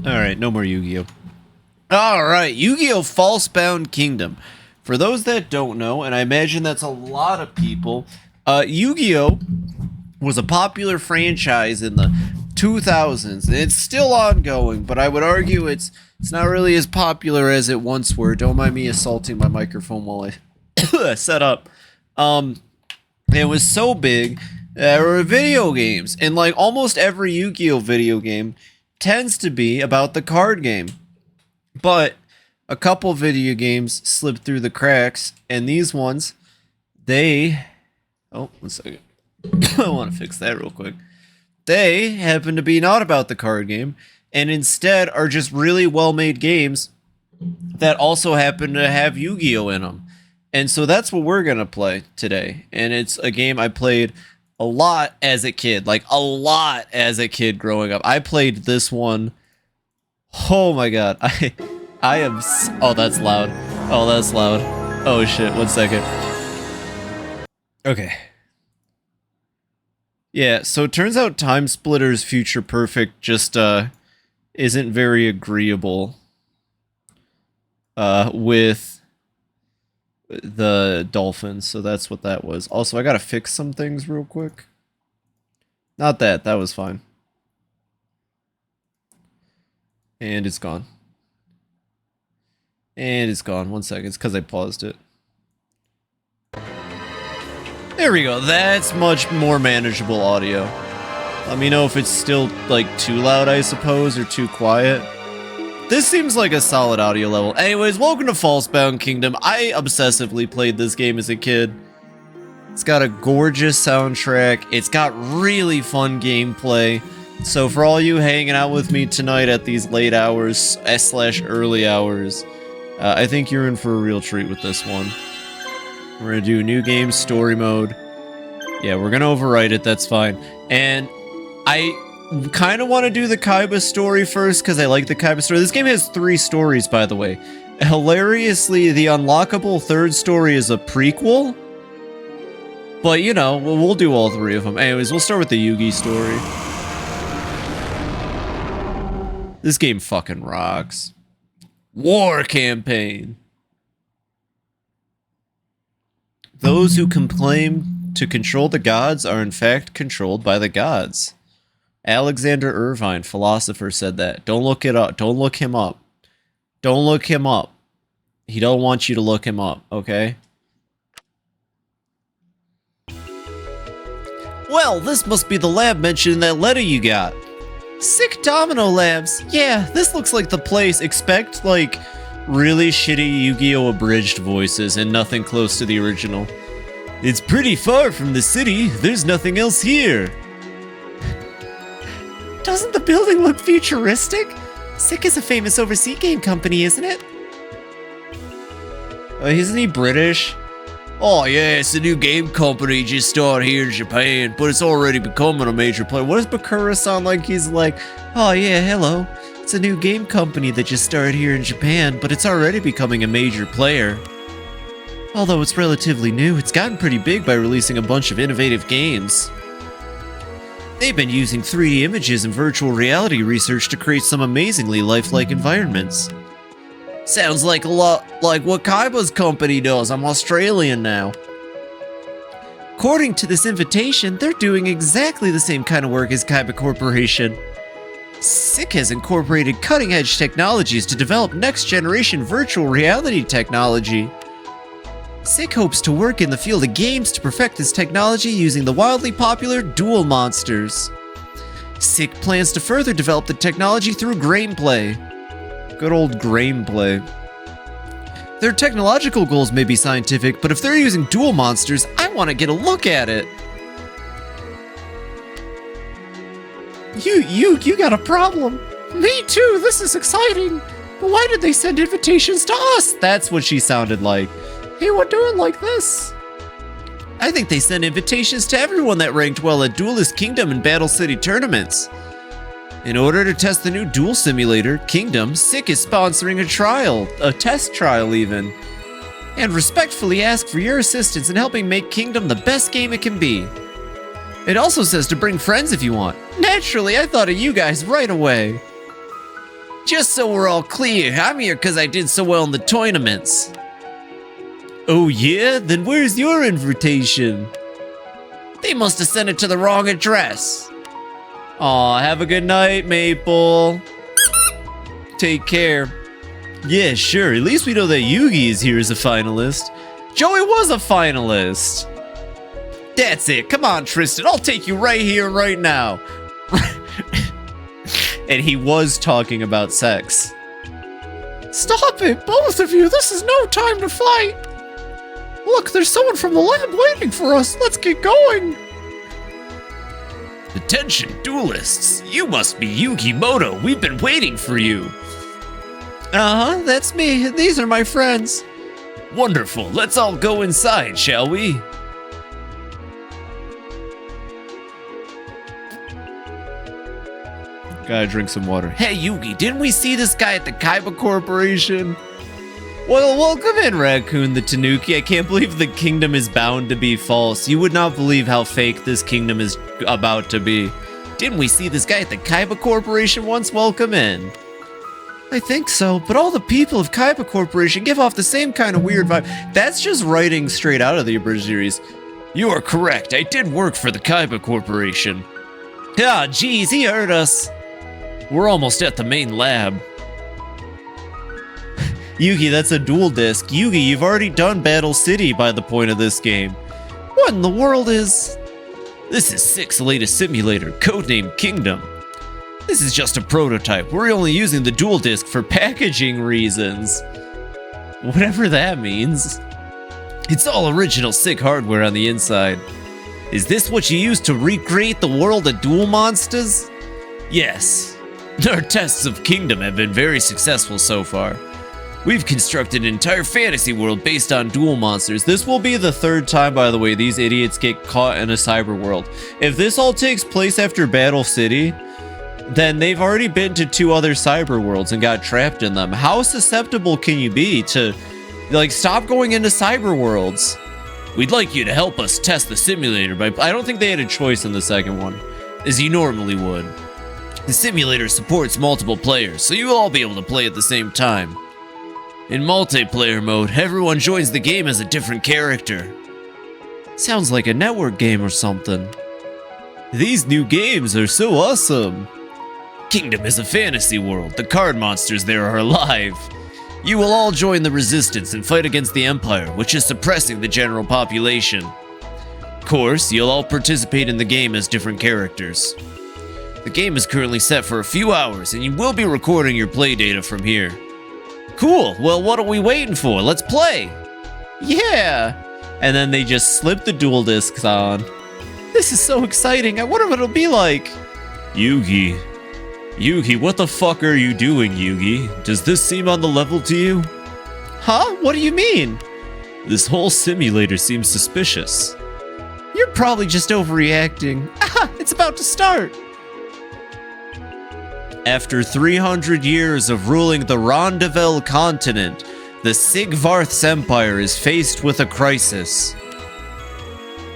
Alright, no more Yu-Gi-Oh! Alright, Yu-Gi-Oh! Falsebound Kingdom. For those that don't know, and I imagine that's a lot of people, Yu-Gi-Oh! Was a popular franchise in the 2000s, and it's still ongoing, but I would argue it's not really as popular as it once were. Don't mind me assaulting my microphone while I set up. It was so big, there were video games, and like almost every Yu-Gi-Oh! Video game tends to be about the card game. But a couple video games slipped through the cracks, and these ones, they... Oh, 1 second. I want to fix that real quick. They happen to be not about the card game, and instead are just really well-made games that also happen to have Yu-Gi-Oh! In them. And so that's what we're going to play today. And it's a game I played a lot as a kid. Like, a lot as a kid growing up. I played this one. Oh my god. I am... Oh, that's loud. Oh, that's loud. Oh shit, 1 second. Okay. Yeah, so it turns out Time Splitter's Future Perfect just isn't very agreeable with the dolphins, so that's what that was. Also, I gotta fix some things real quick. Not that, that was fine. And it's gone. And it's gone. 1 second, it's because I paused it. There we go, that's much more manageable audio. Let me know if it's still, like, too loud, I suppose, or too quiet. This seems like a solid audio level. Anyways, welcome to Falsebound Kingdom. I obsessively played this game as a kid. It's got a gorgeous soundtrack. It's got really fun gameplay. So for all you hanging out with me tonight at these late hours, / early hours, I think you're in for a real treat with this one. We're gonna do new game, story mode. Yeah, we're gonna overwrite it, that's fine. And I kind of want to do the Kaiba story first, because I like the Kaiba story. This game has 3 stories, by the way. Hilariously, the unlockable 3rd story is a prequel. But, you know, we'll do all 3 of them. Anyways, we'll start with the Yugi story. This game fucking rocks. War campaign. Those who claim to control the gods are in fact controlled by the gods. Alexander Irvine, philosopher, said that. Don't look it up. Don't look him up. Don't look him up. He don't want you to look him up, okay? Well, this must be the lab mentioned in that letter you got. Sick Domino Labs. Yeah, this looks like the place. Expect, like, really shitty Yu-Gi-Oh! Abridged voices and nothing close to the original. It's pretty far from the city. There's nothing else here. Doesn't the building look futuristic? Sick is a famous overseas game company, isn't it? Isn't he British? Oh yeah, it's a new game company just started here in Japan, but it's already becoming a major player. What does Bakura sound like? He's like, oh yeah, hello. It's a new game company that just started here in Japan, but it's already becoming a major player. Although it's relatively new, it's gotten pretty big by releasing a bunch of innovative games. They've been using 3D images and virtual reality research to create some amazingly lifelike environments. Sounds like a lot like what Kaiba's company does. I'm Australian now. According to this invitation, they're doing exactly the same kind of work as Kaiba Corporation. Sick has incorporated cutting-edge technologies to develop next-generation virtual reality technology. Sick hopes to work in the field of games to perfect this technology using the wildly popular Duel monsters. Sick plans to further develop the technology through gameplay. Good old gameplay. Their technological goals may be scientific, but if they're using Duel monsters, I want to get a look at it. You got a problem. Me too, this is exciting. But why did they send invitations to us? That's what she sounded like. Hey, what doing like this? I think they sent invitations to everyone that ranked well at Duelist Kingdom and Battle City tournaments. In order to test the new Duel Simulator, Kingdom, Sick is sponsoring a test trial even, and respectfully ask for your assistance in helping make Kingdom the best game it can be. It also says to bring friends if you want. Naturally, I thought of you guys right away. Just so we're all clear, I'm here because I did so well in the tournaments. Oh yeah? Then where's your invitation? They must have sent it to the wrong address. Aw, have a good night, Maple. Take care. Yeah, sure. At least we know that Yugi is here as a finalist. Joey was a finalist. That's it. Come on, Tristan. I'll take you right here, right now. And he was talking about sex. Stop it, both of you. This is no time to fight. Look, there's someone from the lab waiting for us. Let's get going. Attention, duelists. You must be YuGiMoto. We've been waiting for you. Uh-huh, that's me. These are my friends. Wonderful. Let's all go inside, shall we? Gotta drink some water. Hey, Yugi, didn't we see this guy at the Kaiba Corporation? Well, welcome in, Raccoon the Tanuki. I can't believe the kingdom is bound to be false. You would not believe how fake this kingdom is about to be. Didn't we see this guy at the Kaiba Corporation once? Welcome in. I think so, but all the people of Kaiba Corporation give off the same kind of weird vibe. That's just writing straight out of the abridged series. You are correct. I did work for the Kaiba Corporation. Ah, geez, he heard us. We're almost at the main lab. Yugi, that's a dual disc. Yugi, you've already done Battle City by the point of this game. What in the world is... This is 6's latest simulator, codenamed Kingdom. This is just a prototype. We're only using the dual disc for packaging reasons. Whatever that means. It's all original sick hardware on the inside. Is this what you used to recreate the world of Duel Monsters? Yes. Our tests of Kingdom have been very successful so far. We've constructed an entire fantasy world based on Duel Monsters. This will be the third time, by the way, these idiots get caught in a cyber world. If this all takes place after Battle City, then they've already been to 2 other cyber worlds and got trapped in them. How susceptible can you be to, like, stop going into cyber worlds? We'd like you to help us test the simulator, but I don't think they had a choice in the second one, as you normally would. The simulator supports multiple players, so you will all be able to play at the same time. In multiplayer mode, everyone joins the game as a different character. Sounds like a network game or something. These new games are so awesome. Kingdom is a fantasy world. The card monsters there are alive. You will all join the resistance and fight against the Empire, which is suppressing the general population. Of course, you'll all participate in the game as different characters. The game is currently set for a few hours, and you will be recording your play data from here. Cool, well, what are we waiting for? Let's play! Yeah! And then they just slip the dual discs on. This is so exciting, I wonder what it'll be like. Yugi. Yugi, what the fuck are you doing, Yugi? Does this seem on the level to you? Huh? What do you mean? This whole simulator seems suspicious. You're probably just overreacting. Ah, it's about to start! After 300 years of ruling the Rondevel continent, the Sigvarth's empire is faced with a crisis.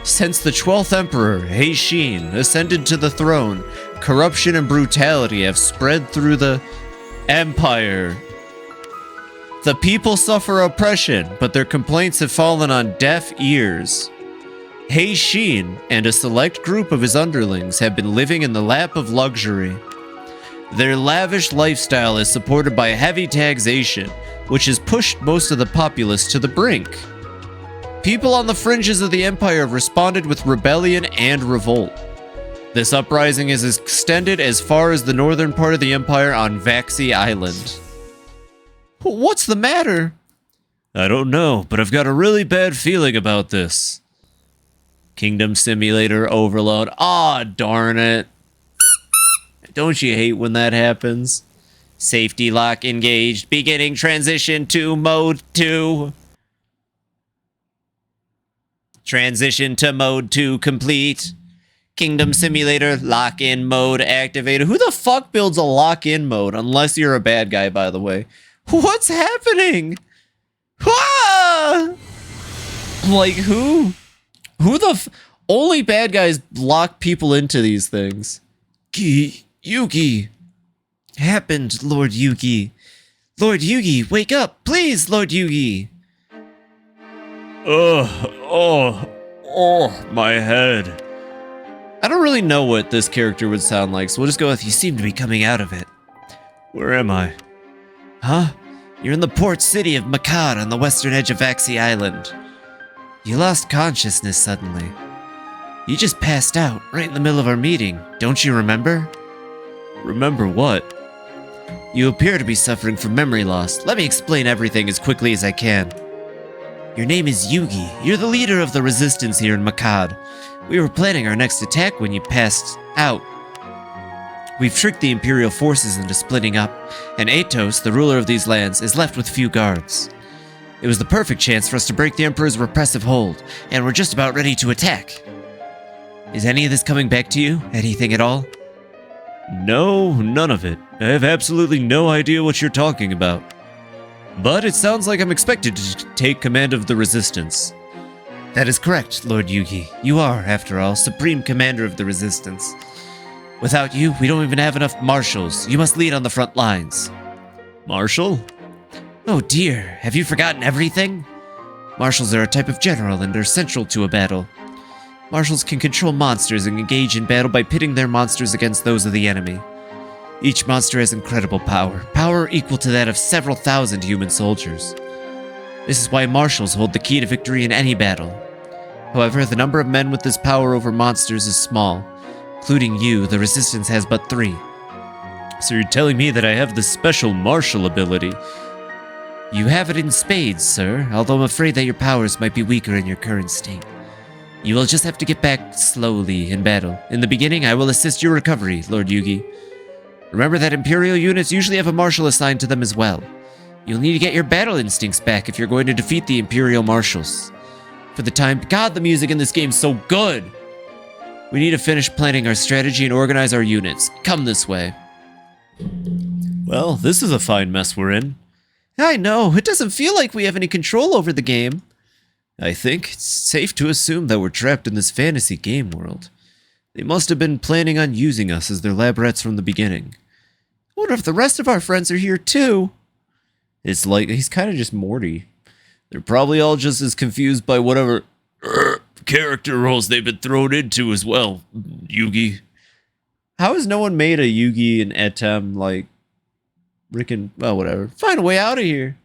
Since the 12th emperor, Heishin, ascended to the throne, corruption and brutality have spread through the empire. The people suffer oppression, but their complaints have fallen on deaf ears. Heishin and a select group of his underlings have been living in the lap of luxury. Their lavish lifestyle is supported by heavy taxation, which has pushed most of the populace to the brink. People on the fringes of the empire have responded with rebellion and revolt. This uprising is extended as far as the northern part of the empire on Vaxi Island. What's the matter? I don't know, but I've got a really bad feeling about this. Kingdom Simulator Overload. Aw, darn it. Don't you hate when that happens? Safety lock engaged. Beginning transition to mode 2. Transition to mode 2 complete. Kingdom Simulator lock-in mode activated. Who the fuck builds a lock-in mode? Unless you're a bad guy, by the way. What's happening? Ah! Like, who? Who the only bad guys lock people into these things. Yugi. happened, Lord Yugi? Lord Yugi, wake up, please, Lord Yugi. My head. I don't really know what this character would sound like, so we'll just go with, you seem to be coming out of it. Where am I? Huh? You're in the port city of Makar on the western edge of Vaxi Island. You lost consciousness suddenly. You just passed out right in the middle of our meeting, don't you remember? Remember what? You appear to be suffering from memory loss. Let me explain everything as quickly as I can. Your name is Yugi. You're the leader of the resistance here in Makad. We were planning our next attack when you passed out. We've tricked the Imperial forces into splitting up, and Atos, the ruler of these lands, is left with few guards. It was the perfect chance for us to break the Emperor's repressive hold, and we're just about ready to attack. Is any of this coming back to you? Anything at all? No, none of it. I have absolutely no idea what you're talking about. But it sounds like I'm expected to take command of the resistance. That is correct, Lord Yugi. You are, after all, Supreme Commander of the Resistance. Without you, we don't even have enough marshals. You must lead on the front lines. Marshal? Oh dear, have you forgotten everything? Marshals are a type of general and are central to a battle. Marshals can control monsters and engage in battle by pitting their monsters against those of the enemy. Each monster has incredible power equal to that of several thousand human soldiers. This is why marshals hold the key to victory in any battle. However, the number of men with this power over monsters is small. Including you, the resistance has but 3. So you're telling me that I have this special martial ability? You have it in spades, sir, although I'm afraid that your powers might be weaker in your current state. You will just have to get back slowly in battle. In the beginning, I will assist your recovery, Lord Yugi. Remember that Imperial units usually have a marshal assigned to them as well. You'll need to get your battle instincts back if you're going to defeat the Imperial marshals. For the time, God, the music in this game's so good! We need to finish planning our strategy and organize our units. Come this way. Well, this is a fine mess we're in. I know, it doesn't feel like we have any control over the game. I think it's safe to assume that we're trapped in this fantasy game world. They must have been planning on using us as their lab rats from the beginning. I wonder if the rest of our friends are here too. It's like he's kind of just Morty. They're probably all just as confused by whatever character roles they've been thrown into as well, Yugi. How has no one made a Yugi and Etem like Rick and, well, whatever. Find a way out of here.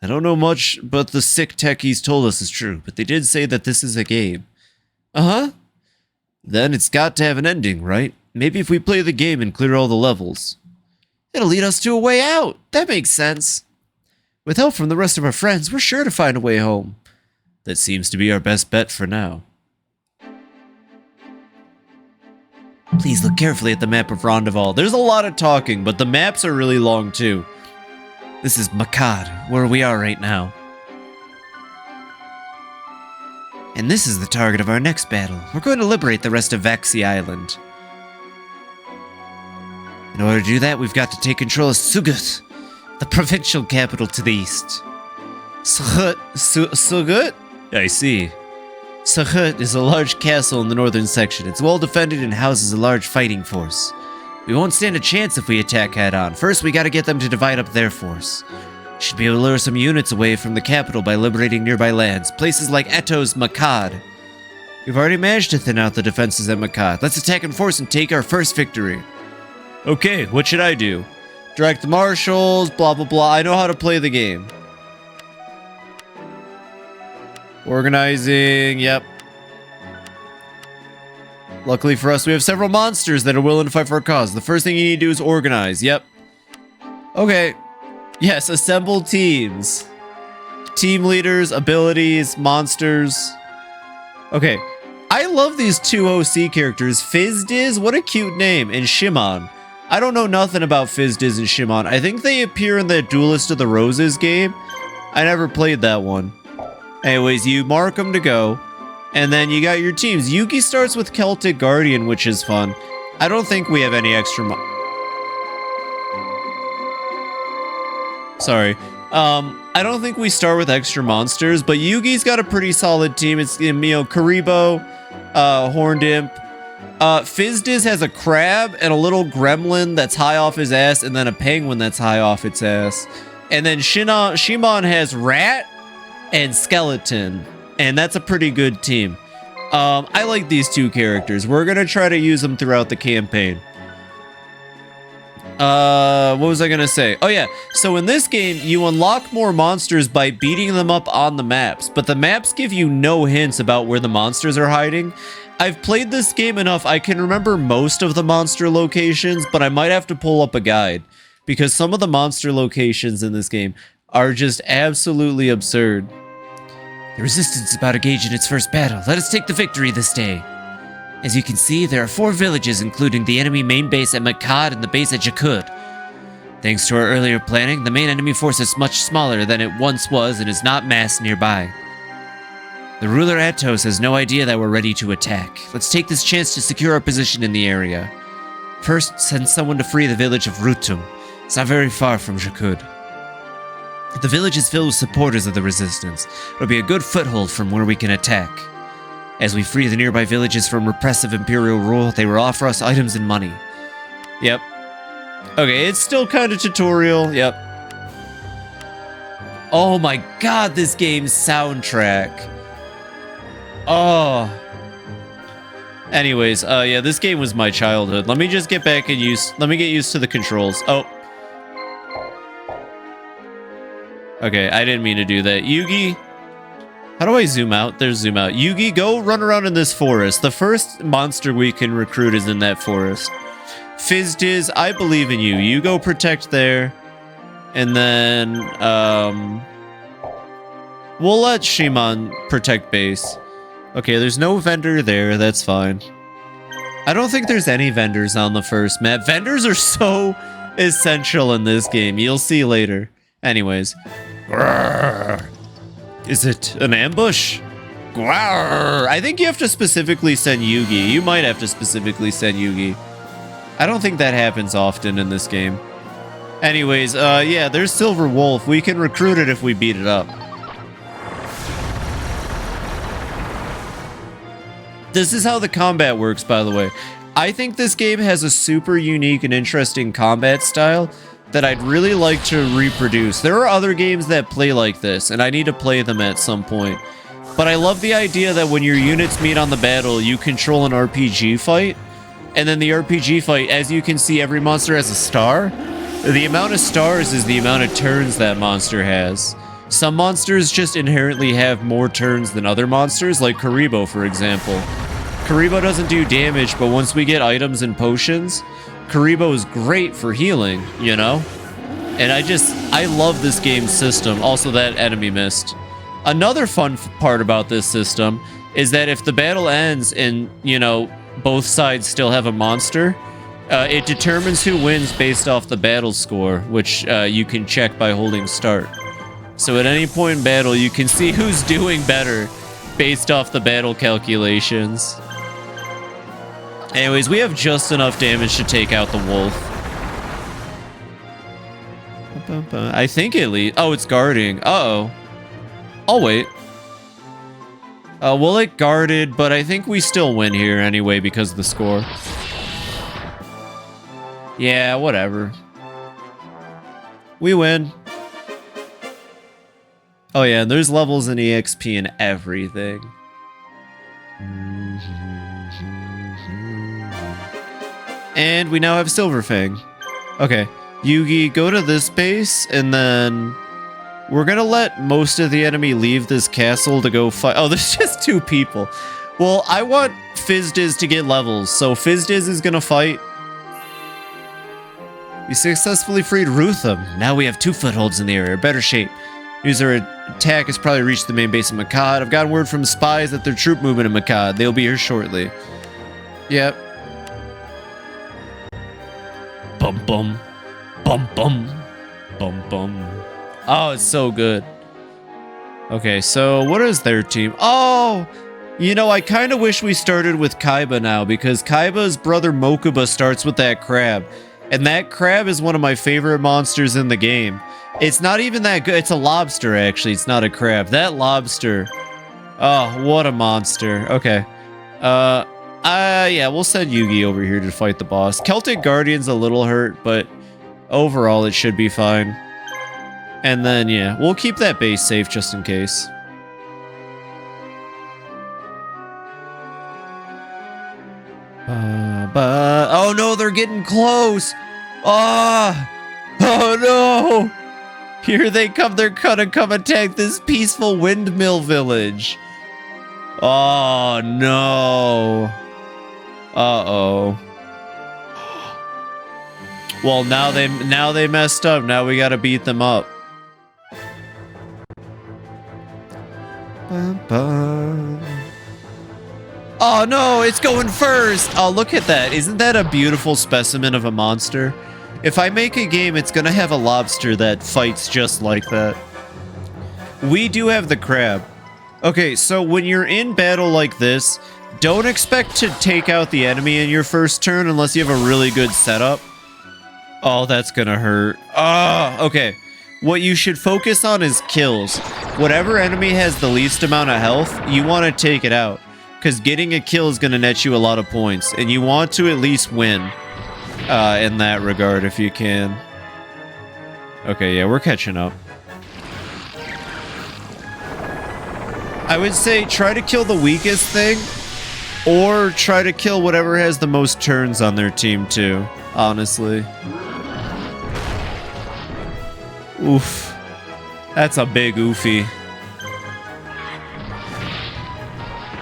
I don't know much, but the sick techies told us is true, but they did say that this is a game. Uh-huh. Then it's got to have an ending, right? Maybe if we play the game and clear all the levels. It'll lead us to a way out. That makes sense. With help from the rest of our friends, we're sure to find a way home. That seems to be our best bet for now. Please look carefully at the map of Rondeval. There's a lot of talking, but the maps are really long too. This is Makad, where we are right now. And this is the target of our next battle. We're going to liberate the rest of Vaxi Island. In order to do that, we've got to take control of Sugut, the provincial capital to the east. Sugut? I see. Sugut is a large castle in the northern section. It's well defended and houses a large fighting force. We won't stand a chance if we attack head-on. First, we gotta get them to divide up their force. Should be able to lure some units away from the capital by liberating nearby lands, places like Eto's Makad. We've already managed to thin out the defenses at Makad. Let's attack in force and take our first victory. Okay, what should I do? Direct the marshals, blah blah blah. I know how to play the game. Organizing, yep. Luckily for us, we have several monsters that are willing to fight for our cause. The first thing you need to do is organize, yep. Okay. Yes, assemble teams. Team leaders, abilities, monsters. Okay. I love these two OC characters. Fizdiz, what a cute name, and Shimon. I don't know nothing about Fizdiz and Shimon. I think they appear in the Duelist of the Roses game. I never played that one. Anyways, you mark them to go, and then you got your teams. Yugi starts with Celtic Guardian, which is fun. I don't think we have any extra Sorry. I don't think we start with extra monsters, but Yugi's got a pretty solid team. It's, Karibo, Horned Imp, Fizdiz has a crab and a little gremlin that's high off his ass, and then a penguin that's high off its ass. And then Shimon has rat and skeleton, and that's a pretty good team. I like these two characters. We're gonna try to use them throughout the campaign. What was I gonna say? Oh yeah, so in this game, you unlock more monsters by beating them up on the maps, but the maps give you no hints about where the monsters are hiding. I've played this game enough, I can remember most of the monster locations, but I might have to pull up a guide, because some of the monster locations in this game are just absolutely absurd. The resistance is about to engage in its first battle. Let us take the victory this day. As you can see, there are 4 villages, including the enemy main base at Makad and the base at Jakud. Thanks to our earlier planning, the main enemy force is much smaller than it once was and is not massed nearby. The ruler Atos has no idea that we're ready to attack. Let's take this chance to secure our position in the area. First, send someone to free the village of Rutum. It's not very far from Jakud. The village is filled with supporters of the resistance. It'll be a good foothold from where we can attack. As we free the nearby villages from repressive imperial rule, they will offer us items and money. Yep. Okay, it's still kind of tutorial. Yep. Oh my god, this game's soundtrack. Oh. Anyways, yeah, this game was my childhood. Let me just get back and let me get used to the controls. Oh. Okay, I didn't mean to do that. Yugi. How do I zoom out? There's zoom out. Yugi, go run around in this forest. The first monster we can recruit is in that forest. Fizdiz, I believe in you. You go protect there. And then, we'll let Shimon protect base. Okay, there's no vendor there. That's fine. I don't think there's any vendors on the first map. Vendors are so essential in this game. You'll see later. Anyways. Grrr. Is it an ambush? Grrr. I think you have to specifically send Yugi. You might have to specifically send Yugi. I don't think that happens often in this game. Anyways, yeah, there's Silver Wolf. We can recruit it if we beat it up. This is how the combat works, by the way. I think this game has a super unique and interesting combat style that I'd really like to reproduce. There are other games that play like this, and I need to play them at some point. But I love the idea that when your units meet on the battle, you control an RPG fight. And then the RPG fight, as you can see, every monster has a star. The amount of stars is the amount of turns that monster has. Some monsters just inherently have more turns than other monsters, like Karibo, for example. Karibo doesn't do damage, but once we get items and potions, Karibo is great for healing, you know? And I love this game's system. Also, that enemy missed. Another fun part about this system is that if the battle ends and, you know, both sides still have a monster, it determines who wins based off the battle score, which you can check by holding start. So at any point in battle, you can see who's doing better based off the battle calculations. Anyways, we have just enough damage to take out the wolf. I think it leads. Oh, it's guarding. Uh-oh. I'll wait. Well, it guarded, but I think we still win here anyway because of the score. Yeah, whatever. We win. Oh yeah, and there's levels in EXP and everything. And we now have Silverfang. Okay, Yugi, go to this base, and then we're gonna let most of the enemy leave this castle to go fight. Oh, there's just 2 people. Well, I want Fizdiz to get levels, so Fizdiz is gonna fight. We successfully freed Rutham. Now we have 2 footholds in the area. Better shape. News our attack has probably reached the main base of Makad. I've gotten word from spies that their troop movement in Makad. They'll be here shortly. Yep. Bum bum. Bum bum. Bum bum. Oh, it's so good. Okay, so what is their team? Oh! You know, I kind of wish we started with Kaiba now, because Kaiba's brother Mokuba starts with that crab. And that crab is one of my favorite monsters in the game. It's not even that good. It's a lobster, actually. It's not a crab. That lobster. Oh, what a monster. Okay. Yeah, we'll send Yugi over here to fight the boss. Celtic Guardian's a little hurt, but overall it should be fine. And then, yeah, we'll keep that base safe just in case. Oh no, they're getting close. Oh no. Here they come. They're gonna come attack this peaceful windmill village. Oh no. Uh-oh. Well, now they messed up. Now we gotta beat them up. Oh no, it's going first. Oh, look at that. Isn't that a beautiful specimen of a monster? If I make a game, it's gonna have a lobster that fights just like that. We do have the crab. Okay, so when you're in battle like this, don't expect to take out the enemy in your first turn unless you have a really good setup. Oh, that's gonna hurt. Oh, okay. What you should focus on is kills. Whatever enemy has the least amount of health, you want to take it out. Because getting a kill is gonna net you a lot of points. And you want to at least win in that regard if you can. Okay, yeah, we're catching up. I would say try to kill the weakest thing, or try to kill whatever has the most turns on their team too, honestly. Oof. That's a big oofy.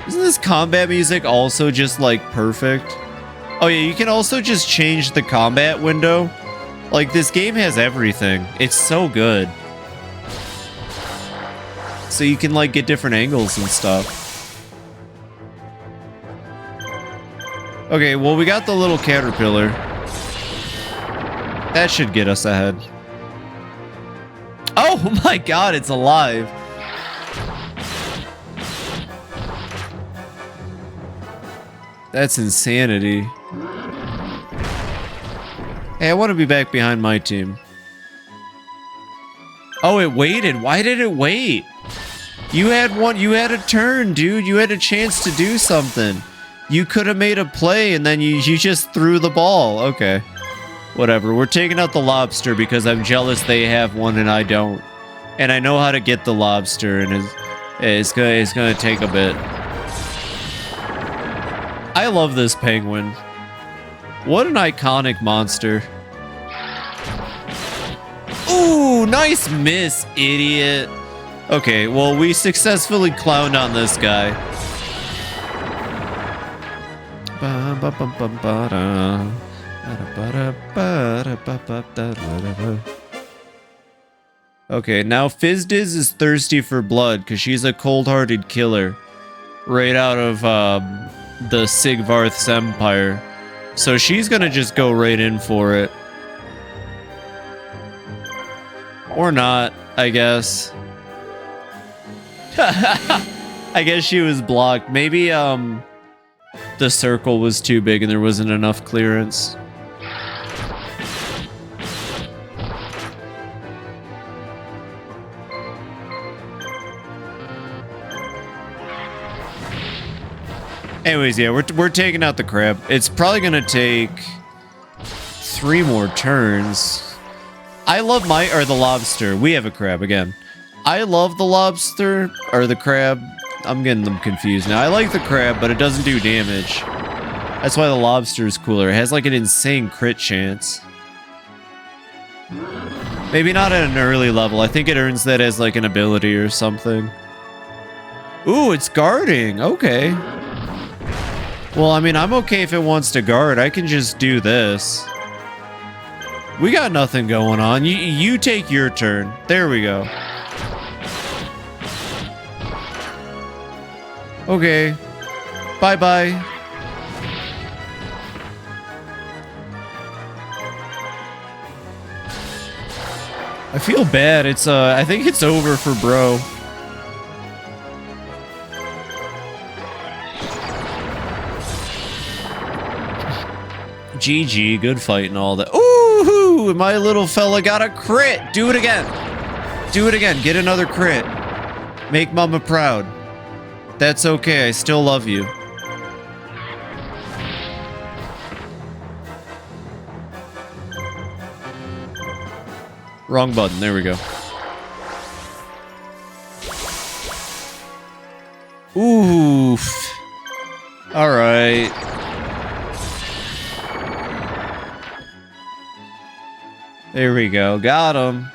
Isn't this combat music also just like perfect? Oh yeah, you can also just change the combat window. Like this game has everything. It's so good. So you can like get different angles and stuff. Okay, well we got the little caterpillar. That should get us ahead. Oh my god, it's alive. That's insanity. Hey, I want to be back behind my team. Oh, it waited. Why did it wait? You had a turn, dude. You had a chance to do something. You could have made a play and then you just threw the ball. Okay. Whatever. We're taking out the lobster because I'm jealous they have one and I don't. And I know how to get the lobster and it's gonna take a bit. I love this penguin. What an iconic monster. Ooh, nice miss, idiot. Okay, well, we successfully clowned on this guy. Okay, now Fizdiz is thirsty for blood because she's a cold-hearted killer. Right out of the Sigvarth's Empire. So she's gonna just go right in for it. Or not, I guess. I guess she was blocked. Maybe the circle was too big and there wasn't enough clearance. Anyways, yeah, we're taking out the crab. It's probably gonna take 3 more turns. I love the lobster. We have a crab again. I love the lobster or the crab. I'm getting them confused now. I like the crab, but it doesn't do damage. That's why the lobster is cooler. It has like an insane crit chance. Maybe not at an early level. I think it earns that as like an ability or something. Ooh, it's guarding. Okay. Well, I mean, I'm okay if it wants to guard. I can just do this. We got nothing going on. You take your turn. There we go. Okay. Bye-bye. I feel bad. It's I think it's over for bro. GG, good fight and all that. Ooh, my little fella got a crit. Do it again. Do it again. Get another crit. Make mama proud. That's okay. I still love you. Wrong button. There we go. Oof. All right. There we go. Got him.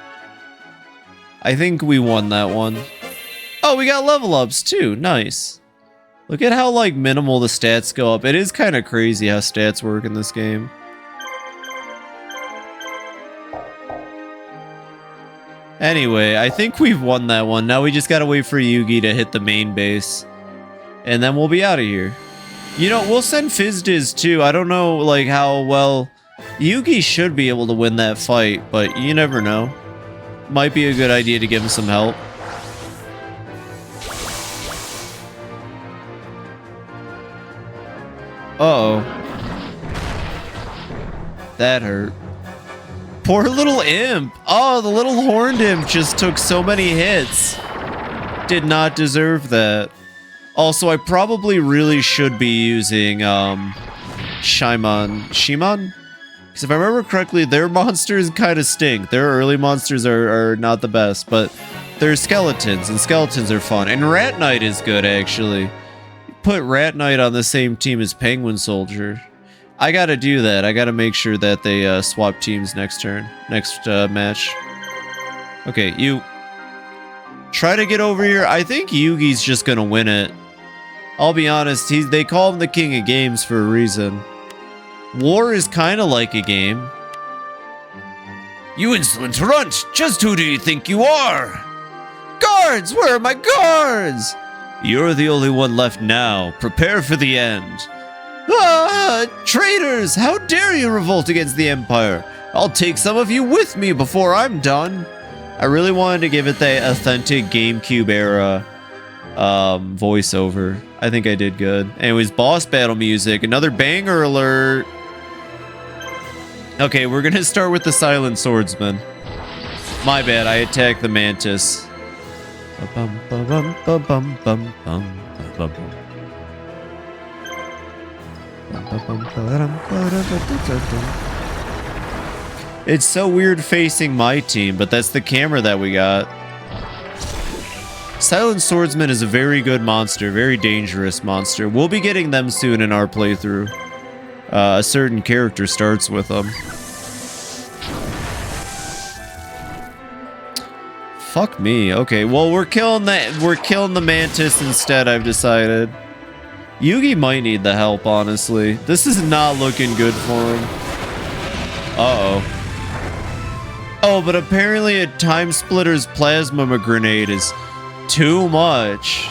I think we won that one. Oh, we got level ups too. Nice. Look at how, like, minimal the stats go up. It is kind of crazy how stats work in this game. Anyway, I think we've won that one. Now we just gotta wait for Yugi to hit the main base. And then we'll be out of here. You know, we'll send Fizdiz too. I don't know, like, how well... Yugi should be able to win that fight, but you never know. Might be a good idea to give him some help. Uh-oh. That hurt. Poor little imp. Oh, the little horned imp just took so many hits. Did not deserve that. Also, I probably really should be using, Shimon? Because if I remember correctly, their monsters kind of stink. Their early monsters are not the best, but they're skeletons, and skeletons are fun. And Rat Knight is good, actually. Put Rat Knight on the same team as Penguin Soldier. I gotta do that. I gotta make sure that they swap teams next match. Okay, you try to get over here. I think Yugi's just gonna win it. I'll be honest, they call him the king of games for a reason. War is kind of like a game. You insolent runt! Just who do you think you are? Guards! Where are my guards? You're the only one left now. Prepare for the end. Ah! Traitors! How dare you revolt against the Empire? I'll take some of you with me before I'm done. I really wanted to give it the authentic GameCube era voiceover. I think I did good. Anyways, boss battle music. Another banger alert. Okay, we're gonna start with the Silent Swordsman. My bad, I attacked the Mantis. It's so weird facing my team, but that's the camera that we got. Silent Swordsman is a very good monster, very dangerous monster. We'll be getting them soon in our playthrough. A certain character starts with them. Fuck me. Okay, well we're killing the Mantis instead, I've decided. Yugi might need the help, honestly. This is not looking good for him. Uh-oh. Oh, but apparently a Time Splitter's plasma grenade is too much.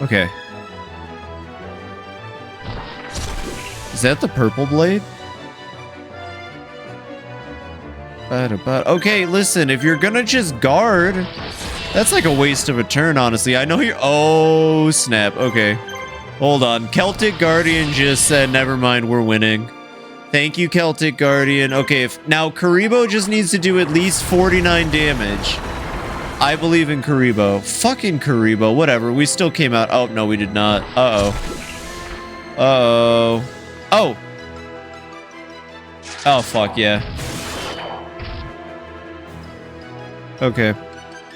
Okay. Is that the purple blade? Okay, listen, if you're gonna just guard, that's like a waste of a turn, honestly. I know you're... Oh, snap. Okay. Hold on. Celtic Guardian just said, never mind, we're winning. Thank you, Celtic Guardian. Okay, now Karibo just needs to do at least 49 damage. I believe in Karibo. Fucking Karibo. Whatever. We still came out. Oh, no, we did not. Uh-oh. Uh-oh. Oh. Oh, fuck, yeah. Okay.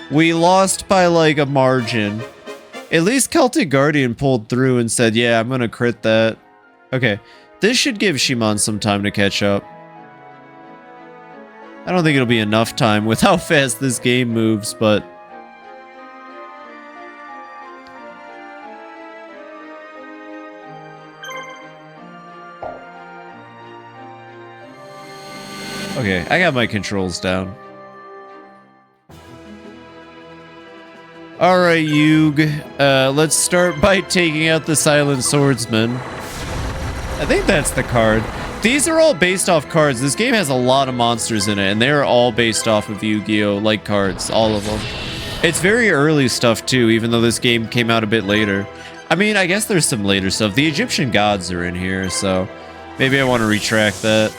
We lost by, like, a margin. At least Celtic Guardian pulled through and said, yeah, I'm gonna crit that. Okay. This should give Shimon some time to catch up. I don't think it'll be enough time with how fast this game moves, but... Okay, I got my controls down. Alright, Yug. Let's start by taking out the Silent Swordsman. I think that's the card. These are all based off cards. This game has a lot of monsters in it, and they're all based off of Yu-Gi-Oh! Like cards. All of them. It's very early stuff, too, even though this game came out a bit later. I mean, I guess there's some later stuff. The Egyptian gods are in here, so maybe I want to retract that.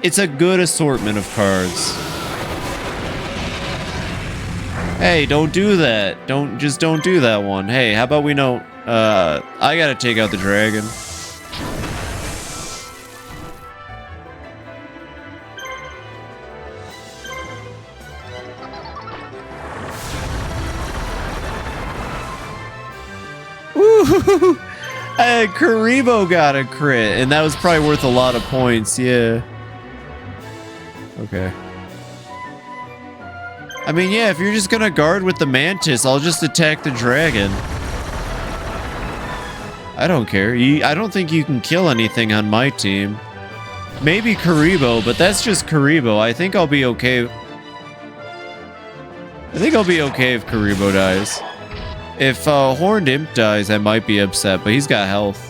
It's a good assortment of cards. Hey, don't do that. Don't do that one. Hey, how about we know, I gotta take out the dragon. Ooh, Karibo got a crit, and that was probably worth a lot of points, yeah. Okay. I mean, yeah, if you're just gonna guard with the Mantis, I'll just attack the dragon. I don't care. I don't think you can kill anything on my team. Maybe Karibo, but that's just Karibo. I think I'll be okay. I think I'll be okay if Karibo dies. If Horned Imp dies, I might be upset, but he's got health.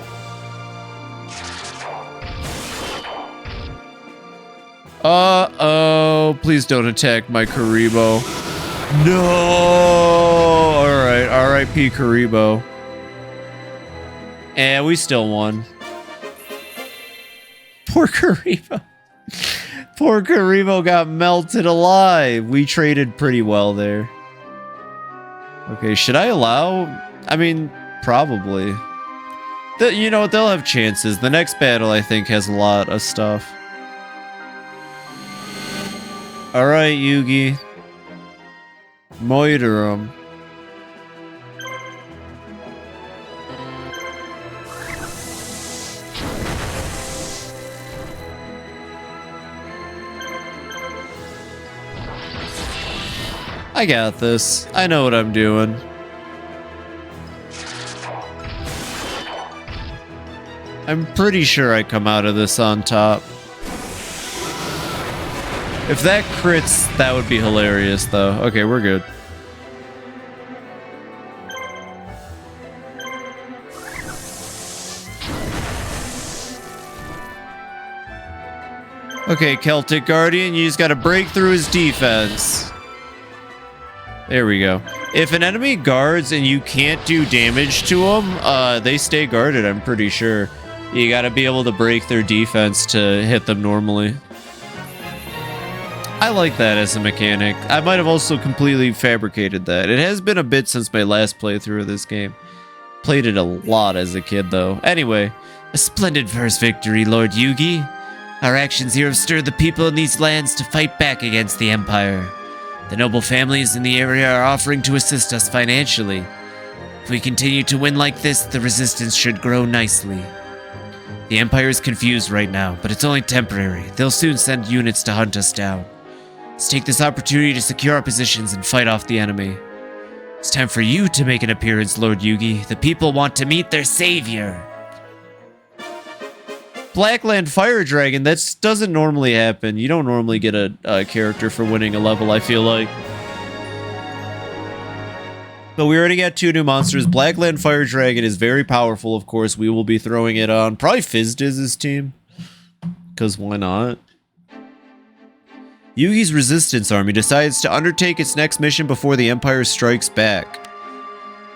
Uh-oh. Please don't attack my Karibo. No! Alright, R.I.P. Karibo. And we still won. Poor Karibo. Poor Karibo got melted alive. We traded pretty well there. Okay, should I allow? I mean, probably. You know what? They'll have chances. The next battle, I think, has a lot of stuff. Alright, Yugi. Moiter him. I got this. I know what I'm doing. I'm pretty sure I come out of this on top. If that crits, that would be hilarious, though. Okay, we're good. Okay, Celtic Guardian, you just gotta break through his defense. There we go. If an enemy guards and you can't do damage to them, they stay guarded, I'm pretty sure. You gotta be able to break their defense to hit them normally. I like that as a mechanic. I might have also completely fabricated that. It has been a bit since my last playthrough of this game. Played it a lot as a kid, though. Anyway, a splendid first victory, Lord Yugi. Our actions here have stirred the people in these lands to fight back against the Empire. The noble families in the area are offering to assist us financially. If we continue to win like this, the resistance should grow nicely. The Empire is confused right now, but it's only temporary. They'll soon send units to hunt us down. Let's take this opportunity to secure our positions and fight off the enemy. It's time for you to make an appearance, Lord Yugi. The people want to meet their savior. Blackland Fire Dragon, that doesn't normally happen. You don't normally get a character for winning a level, I feel like. But we already got 2 new monsters. Blackland Fire Dragon is very powerful, of course. We will be throwing it on probably Fizdiz's team. Because why not? Yugi's resistance army decides to undertake its next mission before the Empire strikes back.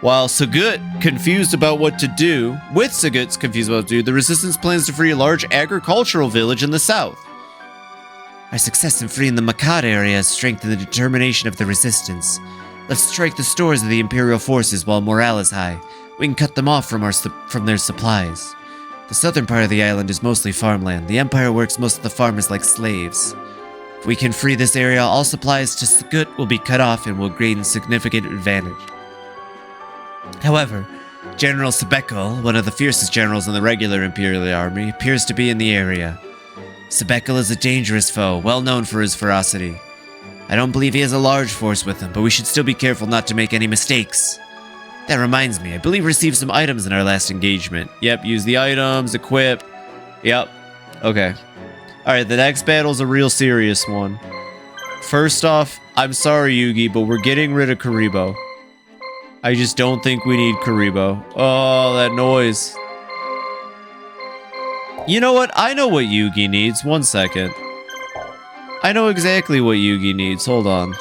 While Sagut confused about what to do, the resistance plans to free a large agricultural village in the south. Our success in freeing the Makata area has strengthened the determination of the resistance. Let's strike the stores of the Imperial forces while morale is high. We can cut them off from their supplies. The southern part of the island is mostly farmland. The Empire works most of the farmers like slaves. If we can free this area, all supplies to Sagut will be cut off and will gain significant advantage. However, General Sebekal, one of the fiercest generals in the regular Imperial army, appears to be in the area. Sebekal is a dangerous foe, well known for his ferocity. I don't believe he has a large force with him, but we should still be careful not to make any mistakes. That reminds me, I believe we received some items in our last engagement. Yep, use the items, equip. Yep, okay. Alright, the next battle's a real serious one. First off, I'm sorry, Yugi, but we're getting rid of Karibo. I just don't think we need Karibo. Oh, that noise. You know what? I know what Yugi needs. One second. I know exactly what Yugi needs. Hold on.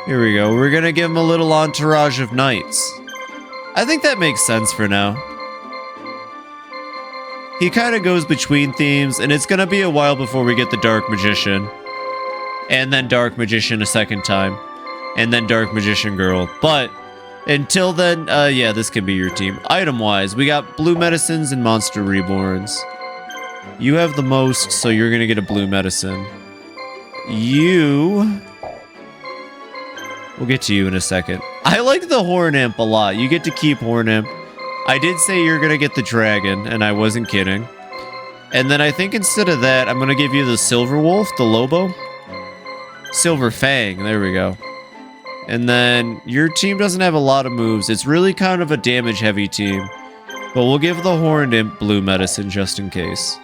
Here we go. We're gonna give him a little entourage of knights. I think that makes sense for now. He kind of goes between themes, and it's gonna be a while before we get the Dark Magician. and then Dark Magician a second time, and then Dark Magician Girl. But until then, yeah, this could be your team. Item-wise, we got blue medicines and monster reborns. You have the most, so you're gonna get a blue medicine. We'll get to you in a second. I like the Horn Imp a lot. You get to keep Horn Imp. I did say you're gonna get the dragon, and I wasn't kidding. And then I think instead of that, I'm gonna give you the Silver Wolf, the Lobo. Silver Fang, there we go. And then your team doesn't have a lot of moves. It's really kind of a damage-heavy team. But we'll give the Horned Imp blue medicine just in case.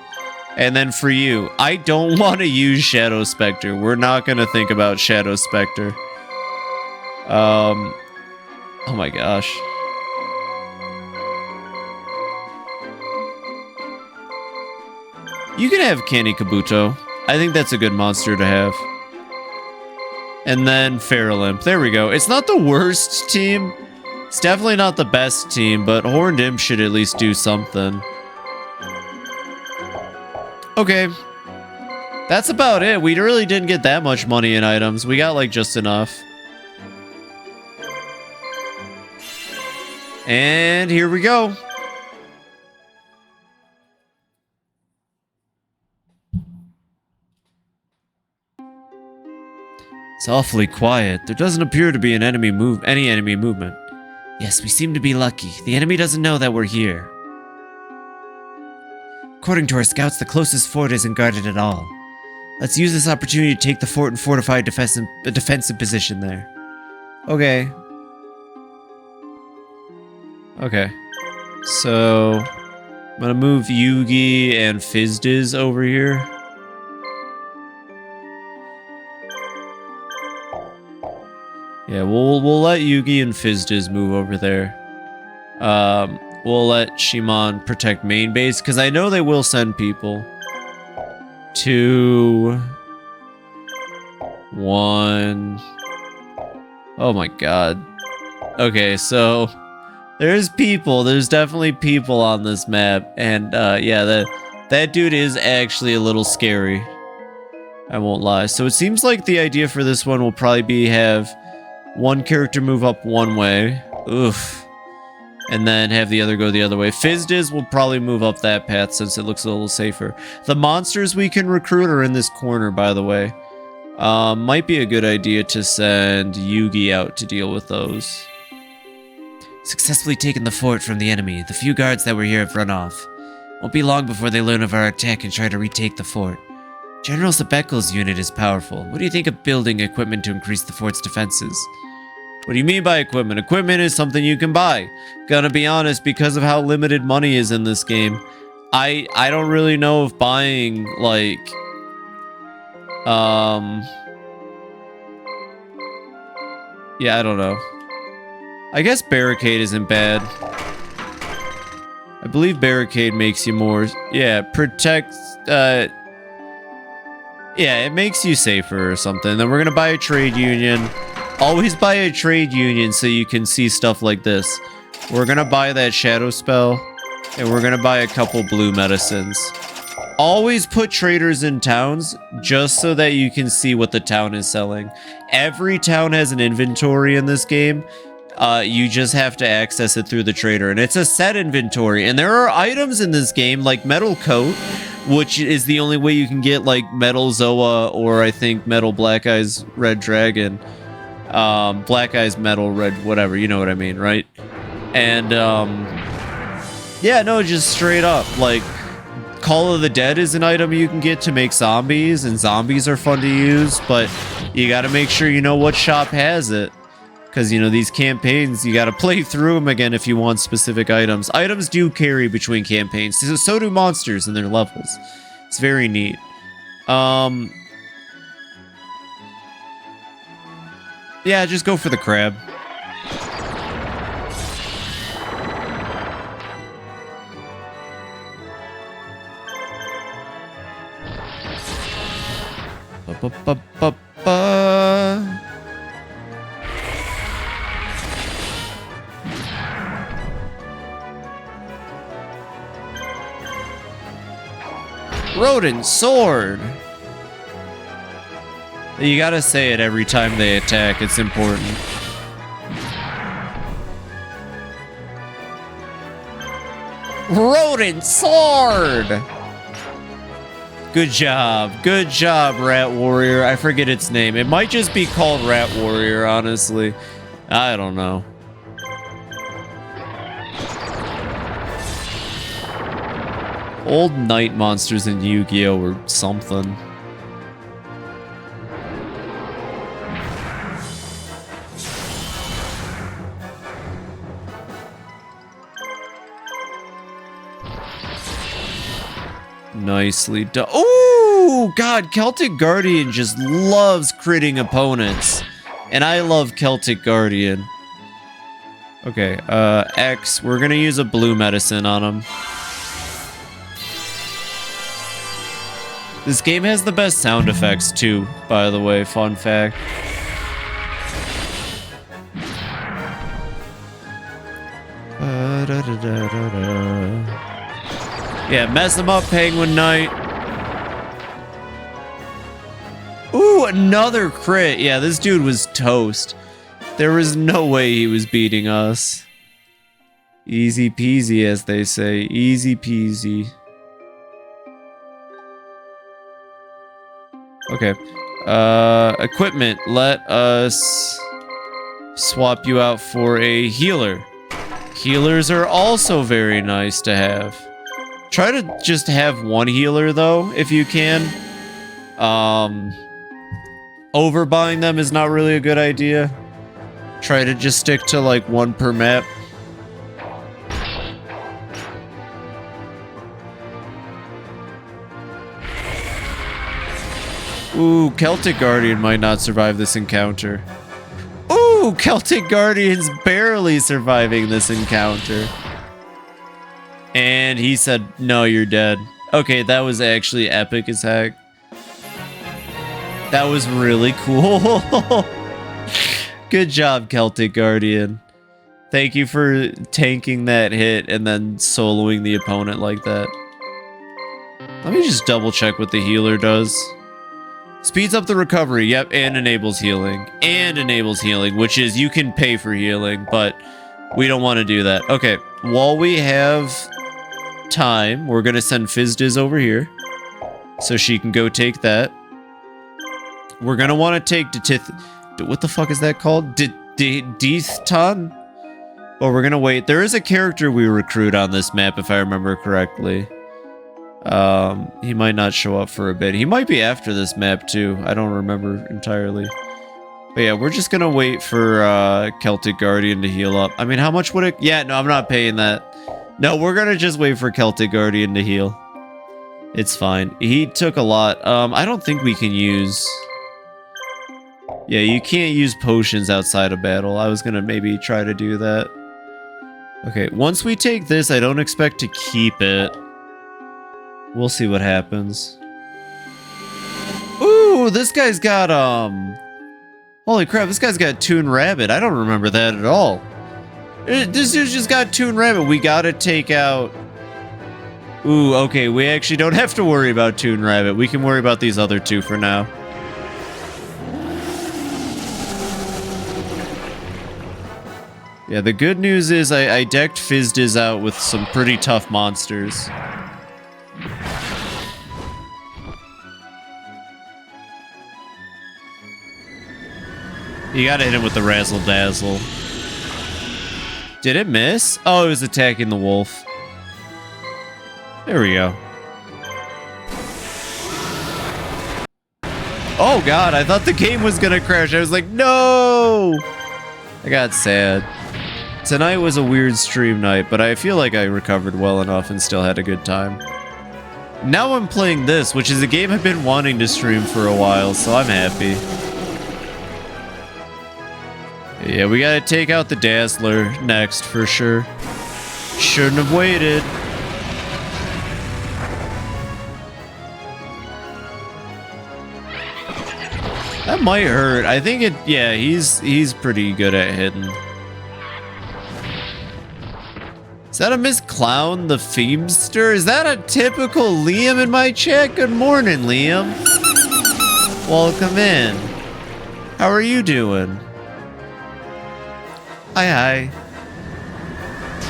And then for you, I don't want to use Shadow Spectre. We're not going to think about Shadow Spectre. Oh my gosh. You can have Canny Kabuto. I think that's a good monster to have. And then Feral Imp. There we go. It's not the worst team. It's definitely not the best team, but Horned Imp should at least do something. Okay. That's about it. We really didn't get that much money in items. We got like just enough. And here we go. It's awfully quiet. There doesn't appear to be any enemy movement. Yes, we seem to be lucky. The enemy doesn't know that we're here. According to our scouts, the closest fort isn't guarded at all. Let's use this opportunity to take the fort and fortify a defensive position there. Okay. Okay. So, I'm gonna move Yugi and Fizdiz over here. Yeah, we'll let Yugi and Fizdiz move over there. We'll let Shimon protect main base, because I know they will send people. 2... 1... Oh my god. Okay, so... There's people. There's definitely people on this map. And, yeah, that dude is actually a little scary. I won't lie. So it seems like the idea for this one will probably be have one character move up one way. Oof. And then have the other go the other way. Fizdiz will probably move up that path since it looks a little safer. The monsters we can recruit are in this corner, by the way. Might be a good idea to send Yugi out to deal with those. Successfully taken the fort from the enemy. The few guards that were here have run off. Won't be long before they learn of our attack and try to retake the fort. General Sabekel's unit is powerful. What do you think of building equipment to increase the fort's defenses? What do you mean by equipment? Equipment is something you can buy. Gonna be honest, because of how limited money is in this game, I don't really know if buying, like... Yeah, I don't know. I guess Barricade isn't bad. I believe Barricade makes you more... Yeah, protect... Yeah, it makes you safer or something. Then we're gonna buy a trade union. Always buy a trade union so you can see stuff like this. We're gonna buy that shadow spell. And we're gonna buy a couple blue medicines. Always put traders in towns just so that you can see what the town is selling. Every town has an inventory in this game. You just have to access it through the trader, and it's a set inventory. And there are items in this game like Metal Coat, which is the only way you can get like Metal Zoa, or I think Metal Black Eyes Red Dragon, Black Eyes Metal Red, whatever, you know what I mean, right? And yeah, no, just straight up, like Call of the Dead is an item you can get to make zombies, and zombies are fun to use, but you got to make sure you know what shop has it. Because, you know, these campaigns, you got to play through them again if you want specific items. Items do carry between campaigns. So do monsters and their levels. It's very neat. Yeah, just go for the crab. Ba-ba-ba-ba-ba. Rodent Sword. You gotta say it every time they attack. It's important. Rodent sword! Good job. Good job, Rat Warrior. I forget its name. It might just be called Rat Warrior, honestly. I don't know. Old night monsters in Yu-Gi-Oh! Were something. Nicely done. Oh, God, Celtic Guardian just loves critting opponents. And I love Celtic Guardian. Okay, X. We're gonna use a blue medicine on him. This game has the best sound effects, too, by the way. Fun fact. Yeah, mess him up, Penguin Knight. Ooh, another crit. Yeah, this dude was toast. There was no way he was beating us. Easy peasy, as they say. Easy peasy. Okay. Equipment. Let us swap you out for a healer. Healers are also very nice to have. Try to just have one healer, though, if you can. Overbuying them is not really a good idea. Try to just stick to, like, one per map. Ooh, Celtic Guardian might not survive this encounter. Ooh, Celtic Guardian's barely surviving this encounter. And he said, no, you're dead. Okay, that was actually epic as heck. That was really cool. Good job, Celtic Guardian. Thank you for tanking that hit and then soloing the opponent like that. Let me just double check what the healer does. Speeds up the recovery, yep, and enables healing. And enables healing, which is you can pay for healing, but we don't want to do that. Okay, while we have time, we're going to send Fizdiz over here so she can go take that. We're going to want to take what the fuck is that called? Deathton? Well, we're going to wait. There is a character we recruit on this map, if I remember correctly. He might not show up for a bit. He might be after this map, too. I don't remember entirely. But yeah, we're just going to wait for Celtic Guardian to heal up. I mean, how much would it... Yeah, no, I'm not paying that. No, we're going to just wait for Celtic Guardian to heal. It's fine. He took a lot. I don't think we can use... Yeah, you can't use potions outside of battle. I was going to maybe try to do that. Okay, once we take this, I don't expect to keep it. We'll see what happens. Ooh, this guy's got, holy crap, this guy's got Toon Rabbit. I don't remember that at all. This dude's just got Toon Rabbit. We gotta take out... Ooh, okay, we actually don't have to worry about Toon Rabbit. We can worry about these other two for now. Yeah, the good news is I decked Fizdiz out with some pretty tough monsters. You gotta hit him with the Razzle Dazzle. Did it miss? Oh, it was attacking the wolf. There we go. Oh god, I thought the game was gonna crash. I was like, no! I got sad. Tonight was a weird stream night, but I feel like I recovered well enough and still had a good time. Now I'm playing this, which is a game I've been wanting to stream for a while, so I'm happy. Yeah, we gotta take out the Dazzler next, for sure. Shouldn't have waited. That might hurt. I think it... Yeah, he's pretty good at hitting. Is that a Miss Clown, the Feemster? Is that a typical Liam in my chat? Good morning, Liam. Welcome in. How are you doing? Hi.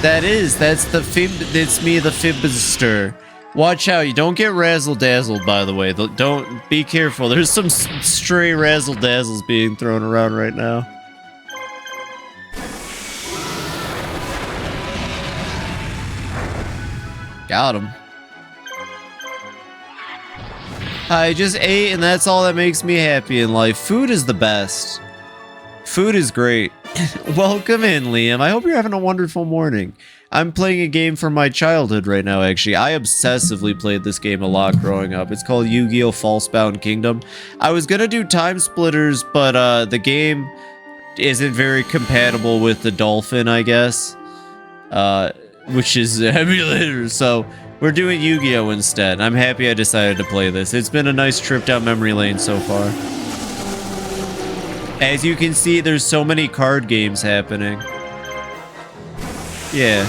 That's the Fib, it's me, the Fibster. Watch out, you don't get razzle-dazzled, by the way. Don't, be careful. There's some stray razzle-dazzles being thrown around right now. Got him. I just ate, and that's all that makes me happy in life. Food is the best. Food is great. Welcome in, Liam. I hope you're having a wonderful morning. I'm playing a game from my childhood right now, actually. I obsessively played this game a lot growing up. It's called Yu-Gi-Oh! Falsebound Kingdom. I was gonna do Time Splitters, but the game isn't very compatible with the Dolphin, I guess. Which is emulator, so we're doing Yu-Gi-Oh! Instead. I'm happy I decided to play this. It's been a nice trip down memory lane so far. As you can see, there's so many card games happening. Yeah.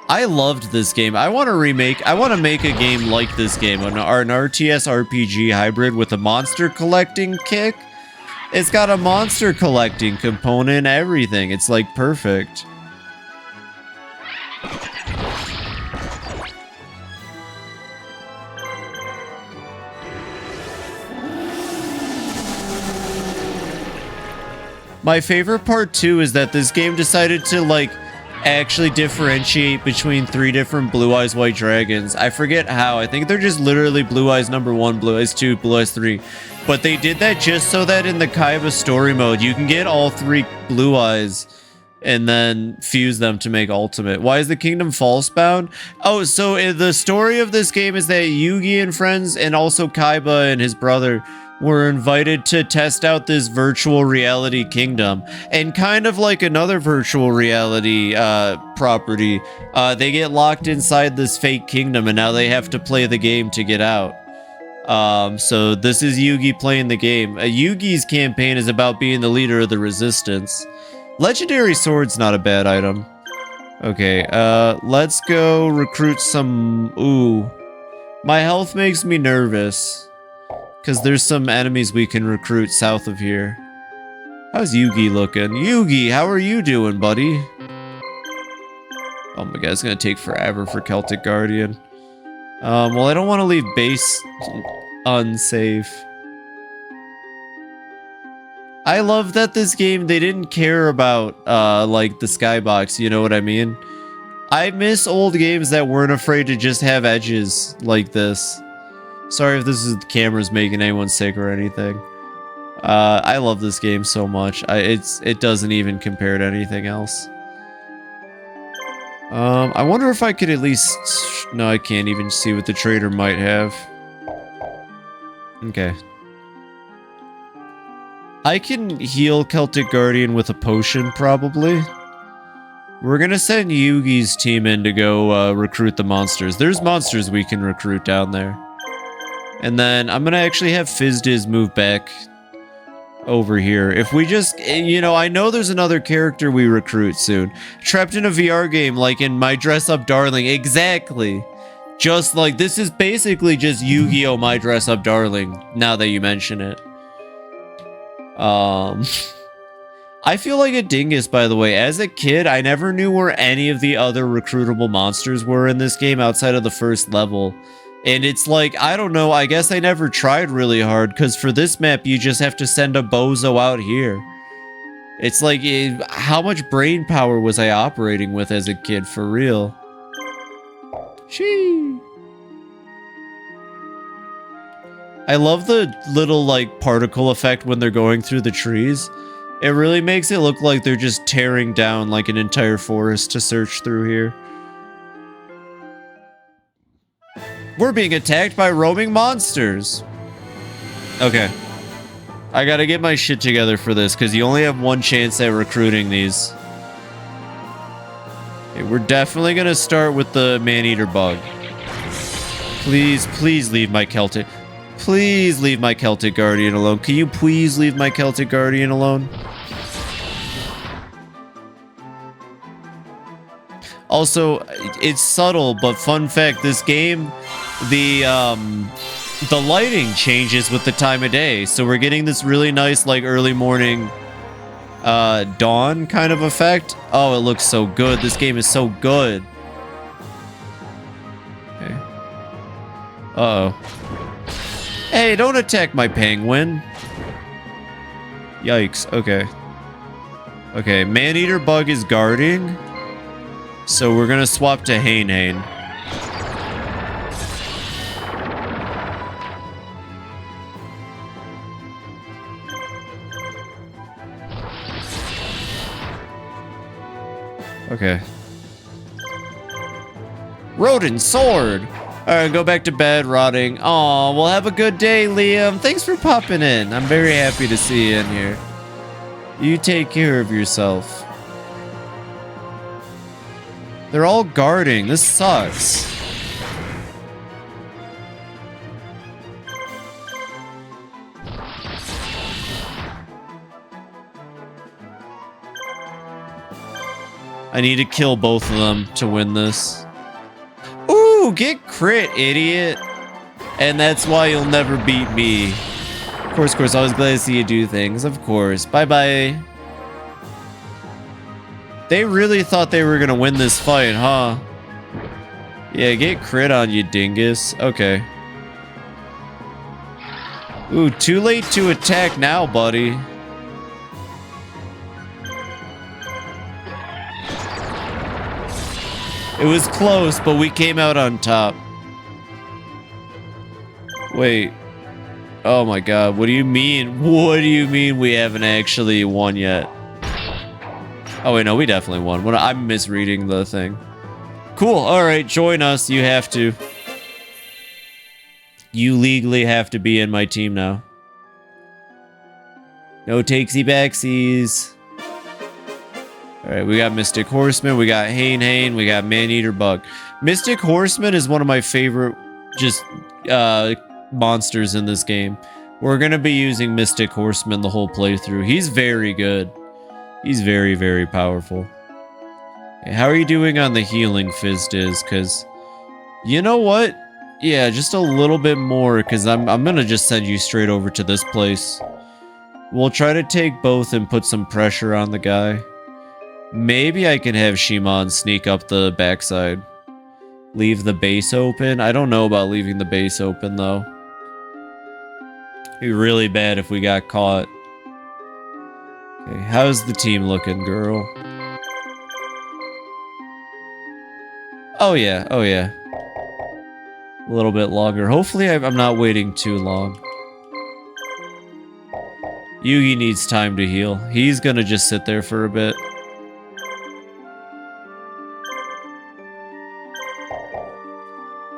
I loved this game. I want to make a game like this game, an RTS RPG hybrid with a monster collecting kick. It's got a monster collecting component and everything. It's like perfect. My favorite part too is that this game decided to like actually differentiate between 3 different Blue Eyes White Dragons. I forget how. I think they're just literally Blue Eyes number 1, Blue Eyes 2, Blue Eyes 3. But they did that just so that in the Kaiba story mode, you can get all 3 Blue Eyes and then fuse them to make Ultimate. Why is the kingdom false-bound? Oh, so the story of this game is that Yugi and friends and also Kaiba and his brother were invited to test out this virtual reality kingdom. And kind of like another virtual reality property, they get locked inside this fake kingdom and now they have to play the game to get out. So this is Yugi playing the game. Yugi's campaign is about being the leader of the resistance. Legendary sword's not a bad item. Okay, let's go recruit some... Ooh. My health makes me nervous. Because there's some enemies we can recruit south of here. How's Yugi looking? Yugi, how are you doing, buddy? Oh my god, it's gonna take forever for Celtic Guardian. Well, I don't want to leave base unsafe. I love that this game, they didn't care about, like, the skybox, you know what I mean? I miss old games that weren't afraid to just have edges like this. Sorry if this is the camera's making anyone sick or anything. I love this game so much. It doesn't even compare to anything else. I wonder if I could at least... No, I can't even see what the trader might have. Okay. I can heal Celtic Guardian with a potion, probably. We're gonna send Yugi's team in to go recruit the monsters. There's monsters we can recruit down there. And then I'm gonna actually have Fizdiz move back over here. If we just, you know, I know there's another character we recruit soon. Trapped in a VR game, like in My Dress Up Darling. Exactly. Just like, this is basically just Yu-Gi-Oh! My Dress Up Darling, now that you mention it. I feel like a dingus, by the way. As a kid, I never knew where any of the other recruitable monsters were in this game outside of the first level. And it's like, I don't know, I guess I never tried really hard, because for this map, you just have to send a bozo out here. It's like, how much brain power was I operating with as a kid, for real? Shee. I love the little, like, particle effect when they're going through the trees. It really makes it look like they're just tearing down, like, an entire forest to search through here. We're being attacked by roaming monsters. Okay. I gotta get my shit together for this, because you only have one chance at recruiting these. Okay, we're definitely gonna start with the man-eater bug. Please, please leave my Celtic... Please leave my Celtic Guardian alone. Can you please leave my Celtic Guardian alone? Also, it's subtle, but fun fact, this game, the the lighting changes with the time of day. So we're getting this really nice, like, early morning dawn kind of effect. Oh, it looks so good. This game is so good. Okay. Uh-oh. Hey, don't attack my penguin. Yikes. Okay. Okay, man-eater bug is guarding. So we're gonna swap to Hane. Okay. Rodent sword! Alright, go back to bed, rotting. Aw, well, have a good day, Liam. Thanks for popping in. I'm very happy to see you in here. You take care of yourself. They're all guarding. This sucks. I need to kill both of them to win this. Ooh, get crit, idiot. And that's why you'll never beat me. Of course, I was glad to see you do things. Of course. Bye-bye. They really thought they were gonna win this fight, huh? Yeah, get crit on you, dingus. Okay. Ooh, too late to attack now, buddy. It was close, but we came out on top. Wait. Oh my god, what do you mean? What do you mean we haven't actually won yet? Oh wait, no, we definitely won. I'm misreading the thing. Cool, alright, join us. You have to. You legally have to be in my team now. No takesy backsies. Alright, we got Mystic Horseman, we got Hane, we got Man-Eater Bug. Mystic Horseman is one of my favorite just monsters in this game. We're gonna be using Mystic Horseman the whole playthrough. He's very good. He's very, very powerful. Okay, how are you doing on the healing, Fizdiz? Because, you know what? Yeah, just a little bit more, because I'm gonna just send you straight over to this place. We'll try to take both and put some pressure on the guy. Maybe I can have Shimon sneak up the backside. Leave the base open? I don't know about leaving the base open, though. It'd be really bad if we got caught. Okay, how's the team looking, girl? Oh yeah, oh yeah. A little bit longer. Hopefully I'm not waiting too long. Yugi needs time to heal. He's gonna just sit there for a bit.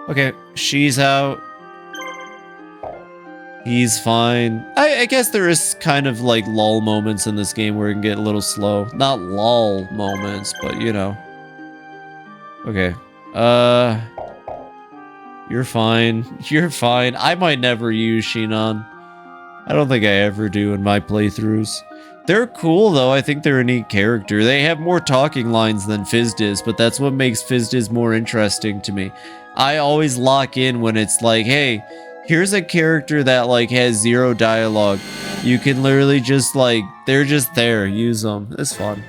Okay, she's out. He's fine. I guess there is kind of like lull moments in this game where it can get a little slow. Not lull moments, but you know. Okay. You're fine. You're fine. I might never use Shinon. I don't think I ever do in my playthroughs. They're cool though. I think they're a neat character. They have more talking lines than Fizdiz, but that's what makes Fizdiz more interesting to me. I always lock in when it's like, hey, here's a character that like has zero dialogue. You can literally just like, they're just there. Use them. It's fun.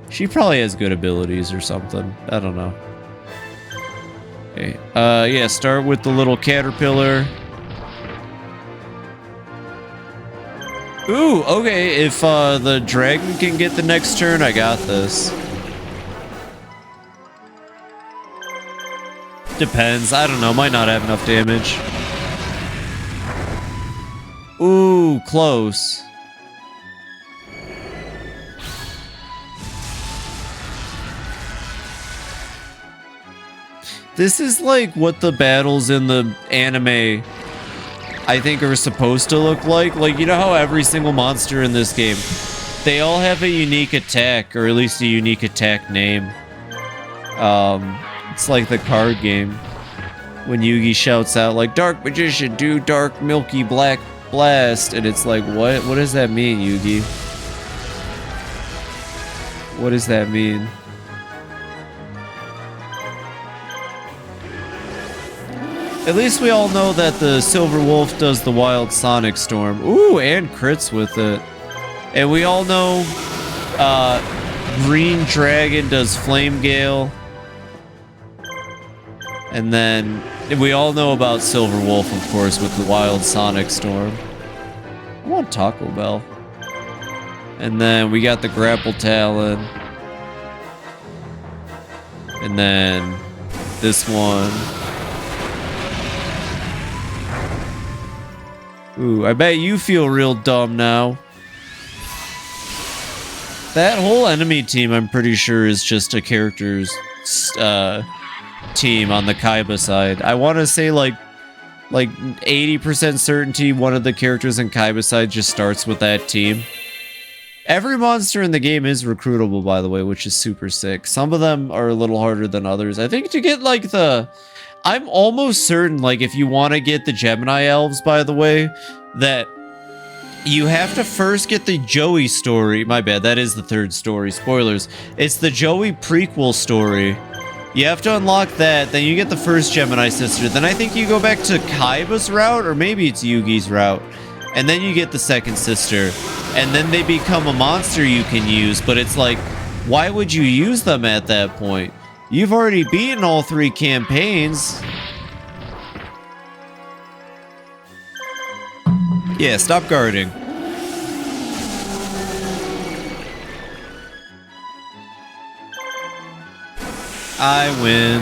She probably has good abilities or something. I don't know. Okay. Yeah, start with the little caterpillar. Ooh, okay. If the dragon can get the next turn, I got this. Depends. I don't know. Might not have enough damage. Ooh, close. This is like what the battles in the anime I think are supposed to look like. Like, you know how every single monster in this game, they all have a unique attack, or at least a unique attack name. It's like the card game. When Yugi shouts out, like, Dark Magician, do Dark Milky Black Blast. And it's like, what? What does that mean, Yugi? What does that mean? At least we all know that the Silver Wolf does the Wild Sonic Storm. Ooh, and crits with it. And we all know Green Dragon does Flame Gale. And then we all know about Silver Wolf, of course, with the Wild Sonic Storm. I want Taco Bell. And then we got the Grapple Talon. And then this one. Ooh, I bet you feel real dumb now. That whole enemy team, I'm pretty sure, is just a character's team on the Kaiba side. I want to say like 80% certainty one of the characters in Kaiba side just starts with that team. Every monster in the game is recruitable, by the way, which is super sick. Some of them are a little harder than others. I think to get like the... I'm almost certain, like, if you want to get the Gemini Elves, by the way, that you have to first get the Joey story. My bad, that is the third story. Spoilers. It's the Joey prequel story. You have to unlock that, then you get the first Gemini sister. Then I think you go back to Kaiba's route, or maybe it's Yugi's route. And then you get the second sister. And then they become a monster you can use, but it's like, why would you use them at that point? You've already beaten all 3 campaigns. Yeah, stop guarding. I win.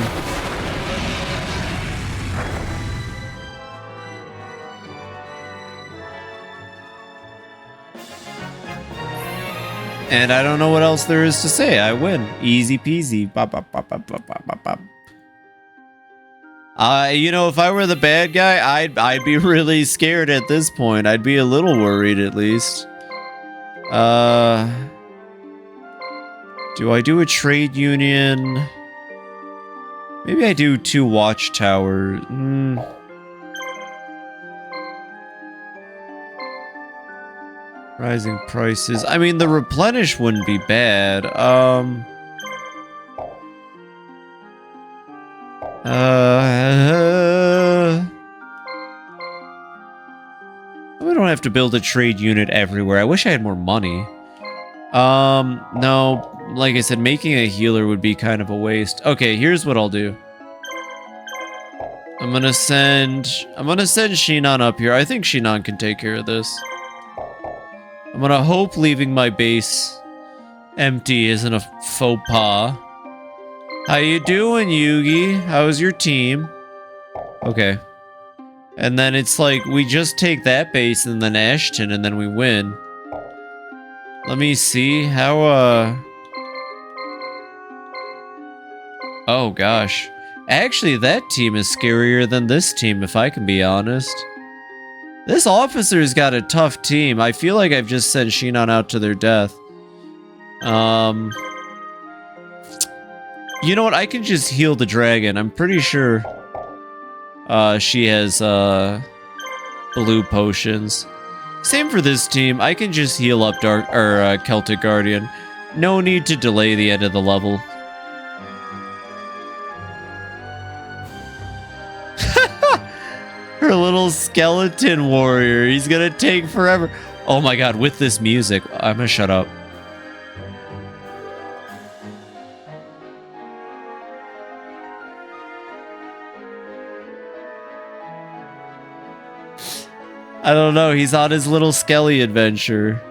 And I don't know what else there is to say. I win. Easy peasy. Bop, bop, bop, bop, bop, bop, bop, bop. You know, if I were the bad guy, I'd be really scared at this point. I'd be a little worried, at least. Do I do a trade union? Maybe I do 2 watchtowers. Rising prices. I mean, the replenish wouldn't be bad. We don't have to build a trade unit everywhere. I wish I had more money. No. Like I said, making a healer would be kind of a waste. Okay, here's what I'll do. I'm gonna send Shinon up here. I think Shinon can take care of this. I'm gonna hope leaving my base empty isn't a faux pas. How you doing, Yugi? How's your team? Okay. And then it's like, we just take that base and then Ashton and then we win. Let me see how, oh gosh. Actually, that team is scarier than this team, if I can be honest. This officer's got a tough team. I feel like I've just sent Shinon out to their death. You know what? I can just heal the dragon. I'm pretty sure she has blue potions. Same for this team. I can just heal up Celtic Guardian. No need to delay the end of the level. Her little skeleton warrior. He's gonna take forever. Oh my god, with this music. I'm gonna shut up. I don't know. He's on his little skelly adventure.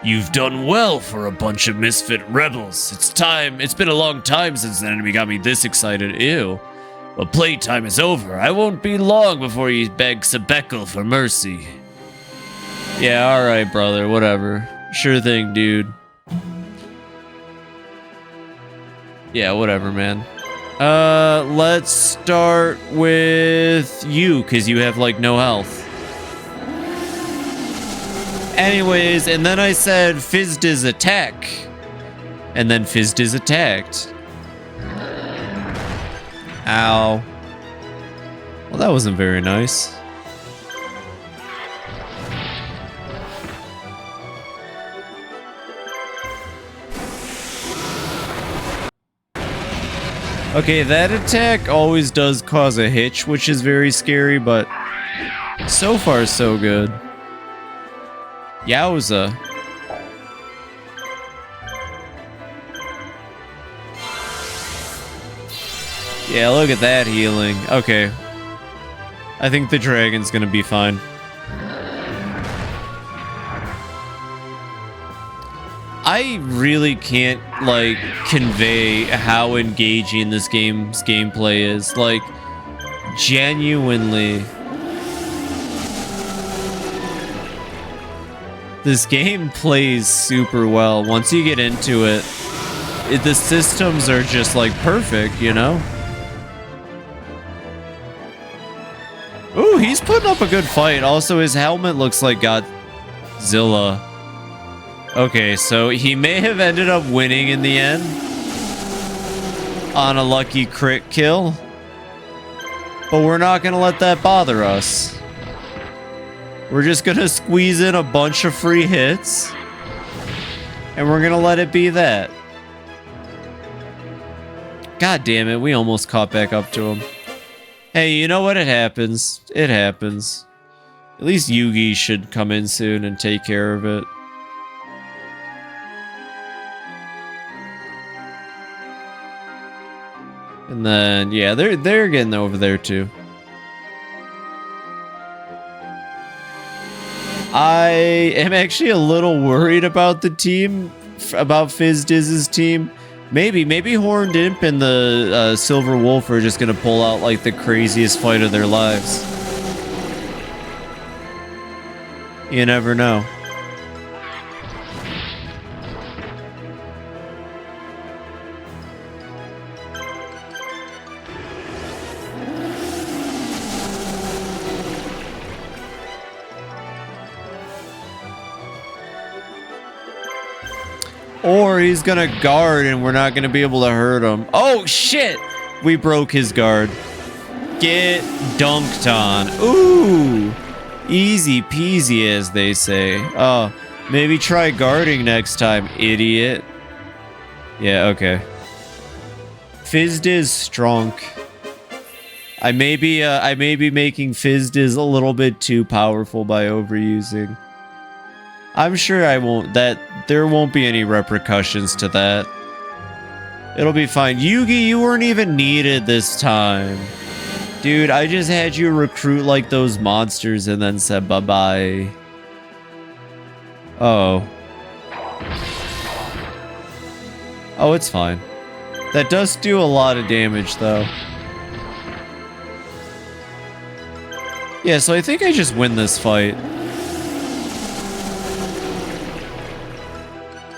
You've done well for a bunch of misfit rebels. It's time. It's been a long time since the enemy got me this excited. Ew. But playtime is over. I won't be long before you beg Sebekel for mercy. Yeah, alright, brother. Whatever. Sure thing, dude. Yeah, whatever, man. Let's start with you, because you have, like, no health. Anyways, and then I said Fizz attack. And then Fizz attacked. Ow. Well, that wasn't very nice. Okay, that attack always does cause a hitch, which is very scary, but so far so good. Yowza. Yeah, look at that healing. Okay. I think the dragon's gonna be fine. I really can't, like, convey how engaging this game's gameplay is. Like, genuinely. This game plays super well. Once you get into it, the systems are just, like, perfect, you know? Ooh, he's putting up a good fight. Also, his helmet looks like Godzilla. Okay, so he may have ended up winning in the end on a lucky crit kill, but we're not gonna let that bother us. We're just gonna squeeze in a bunch of free hits, and we're gonna let it be that. God damn it, we almost caught back up to him. Hey, you know what? It happens. It happens. At least Yugi should come in soon and take care of it. And then, yeah, they're getting over there too. I am actually a little worried about the team, about FizzDizz's team. Maybe Horned Imp and the Silver Wolf are just gonna pull out like the craziest fight of their lives. You never know. Or he's gonna guard and we're not gonna be able to hurt him. Oh shit! We broke his guard. Get dunked on. Ooh! Easy peasy, as they say. Oh, maybe try guarding next time, idiot. Yeah, okay. FizzDizz strong. I may be making FizzDizz a little bit too powerful by overusing. I'm sure there won't be any repercussions to that. It'll be fine. Yugi, you weren't even needed this time. Dude, I just had you recruit like those monsters and then said bye-bye. Oh. Oh, it's fine. That does do a lot of damage, though. Yeah, so I think I just win this fight.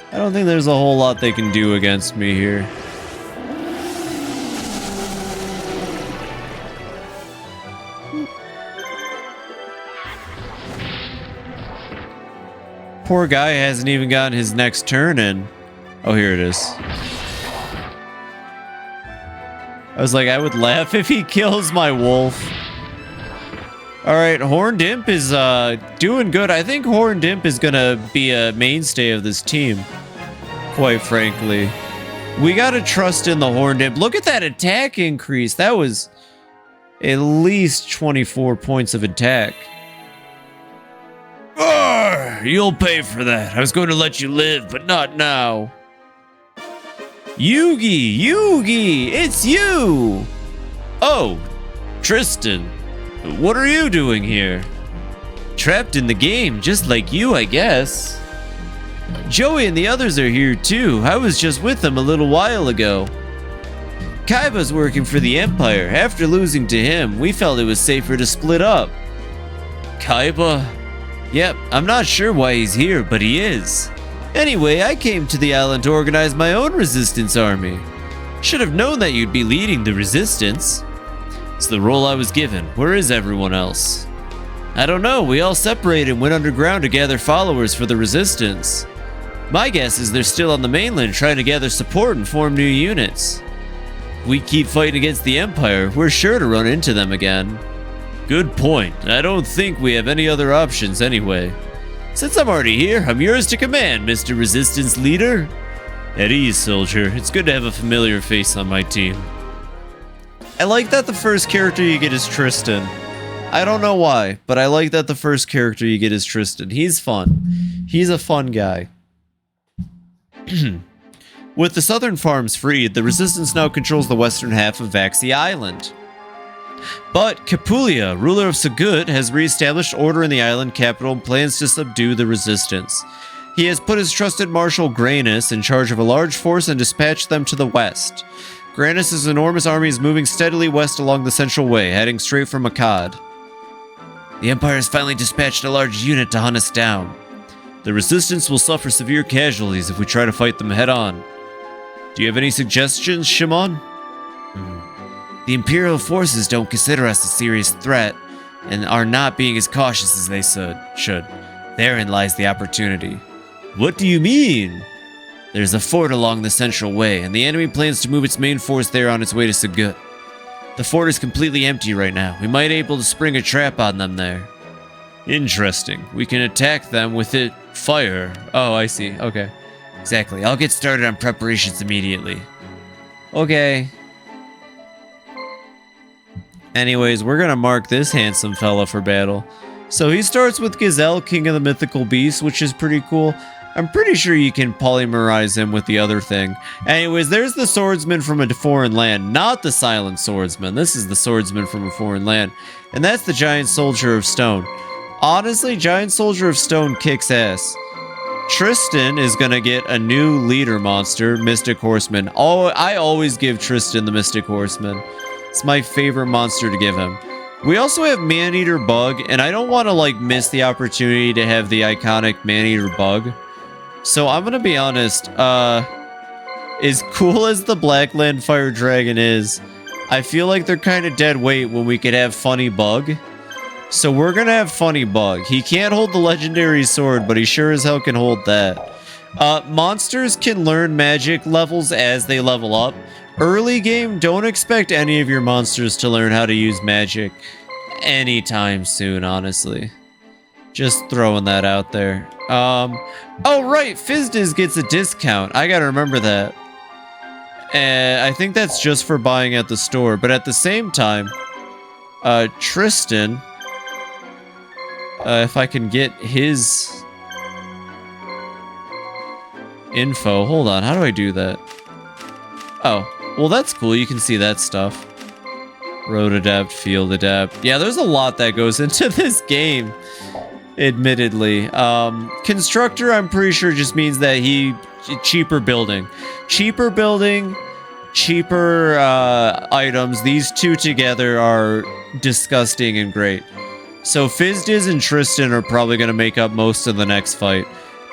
I don't think there's a whole lot they can do against me here. Poor guy hasn't even gotten his next turn in. Oh, here it is. I was like, I would laugh if he kills my wolf. Alright, Horned Imp is doing good. I think Horned Imp is gonna be a mainstay of this team. Quite frankly. We gotta trust in the Horned Imp. Look at that attack increase. That was at least 24 points of attack. You'll pay for that. I was going to let you live, but not now. Yugi, it's you! Oh, Tristan, what are you doing here? Trapped in the game, just like you, I guess. Joey and the others are here too. I was just with them a little while ago. Kaiba's working for the Empire. After losing to him, we felt it was safer to split up. Kaiba? Yep, I'm not sure why he's here, but he is. Anyway, I came to the island to organize my own resistance army. Should have known that you'd be leading the resistance. It's the role I was given. Where is everyone else? I don't know, we all separated and went underground to gather followers for the resistance. My guess is they're still on the mainland trying to gather support and form new units. If we keep fighting against the Empire, we're sure to run into them again. Good point. I don't think we have any other options anyway. Since I'm already here, I'm yours to command, Mr. Resistance Leader. At ease, soldier. It's good to have a familiar face on my team. I like that the first character you get is Tristan. I don't know why, but I like that the first character you get is Tristan. He's fun. He's a fun guy. With the southern farms freed, the Resistance now controls the western half of Vaxi Island. But Capulia, ruler of Sagut, has re-established order in the island capital and plans to subdue the Resistance. He has put his trusted Marshal Granus in charge of a large force and dispatched them to the west. Granus' enormous army is moving steadily west along the Central Way, heading straight for Akkad. The Empire has finally dispatched a large unit to hunt us down. The Resistance will suffer severe casualties if we try to fight them head-on. Do you have any suggestions, Shimon? The Imperial forces don't consider us a serious threat, and are not being as cautious as they should. Therein lies the opportunity. What do you mean? There's a fort along the Central Way, and the enemy plans to move its main force there on its way to Sagut. The fort is completely empty right now. We might be able to spring a trap on them there. Interesting. We can attack them with fire. Oh, I see. Okay. Exactly. I'll get started on preparations immediately. Okay. Anyways, we're gonna mark this handsome fella for battle. So he starts with Gazelle, King of the Mythical Beasts, which is pretty cool. I'm pretty sure you can polymerize him with the other thing. Anyways, there's the swordsman from a foreign land, not the silent swordsman. This is the swordsman from a foreign land. And that's the Giant Soldier of Stone. Honestly, Giant Soldier of Stone kicks ass. Tristan is gonna get a new leader monster, Mystic Horseman. Oh, I always give Tristan the Mystic Horseman. It's my favorite monster to give him. We also have Maneater Bug, and I don't want to like miss the opportunity to have the iconic Maneater Bug. So I'm gonna be honest, as cool as the Blackland Fire Dragon is, I feel like they're kind of dead weight when we could have Funny Bug. So we're gonna have Funny Bug. He can't hold the legendary sword, but he sure as hell can hold that. Monsters can learn magic levels as they level up. Early game, don't expect any of your monsters to learn how to use magic anytime soon, honestly. Just throwing that out there. Oh right, Fizdiz gets a discount. I gotta remember that. I think that's just for buying at the store, but at the same time, Tristan, if I can get his info. Hold on, how do I do that? Oh, well that's cool, you can see that stuff. Road Adept, Field Adept. Yeah, there's a lot that goes into this game, admittedly. Constructor, I'm pretty sure just means that cheaper building. Cheaper building, cheaper items. These two together are disgusting and great. So Fizdiz and Tristan are probably going to make up most of the next fight.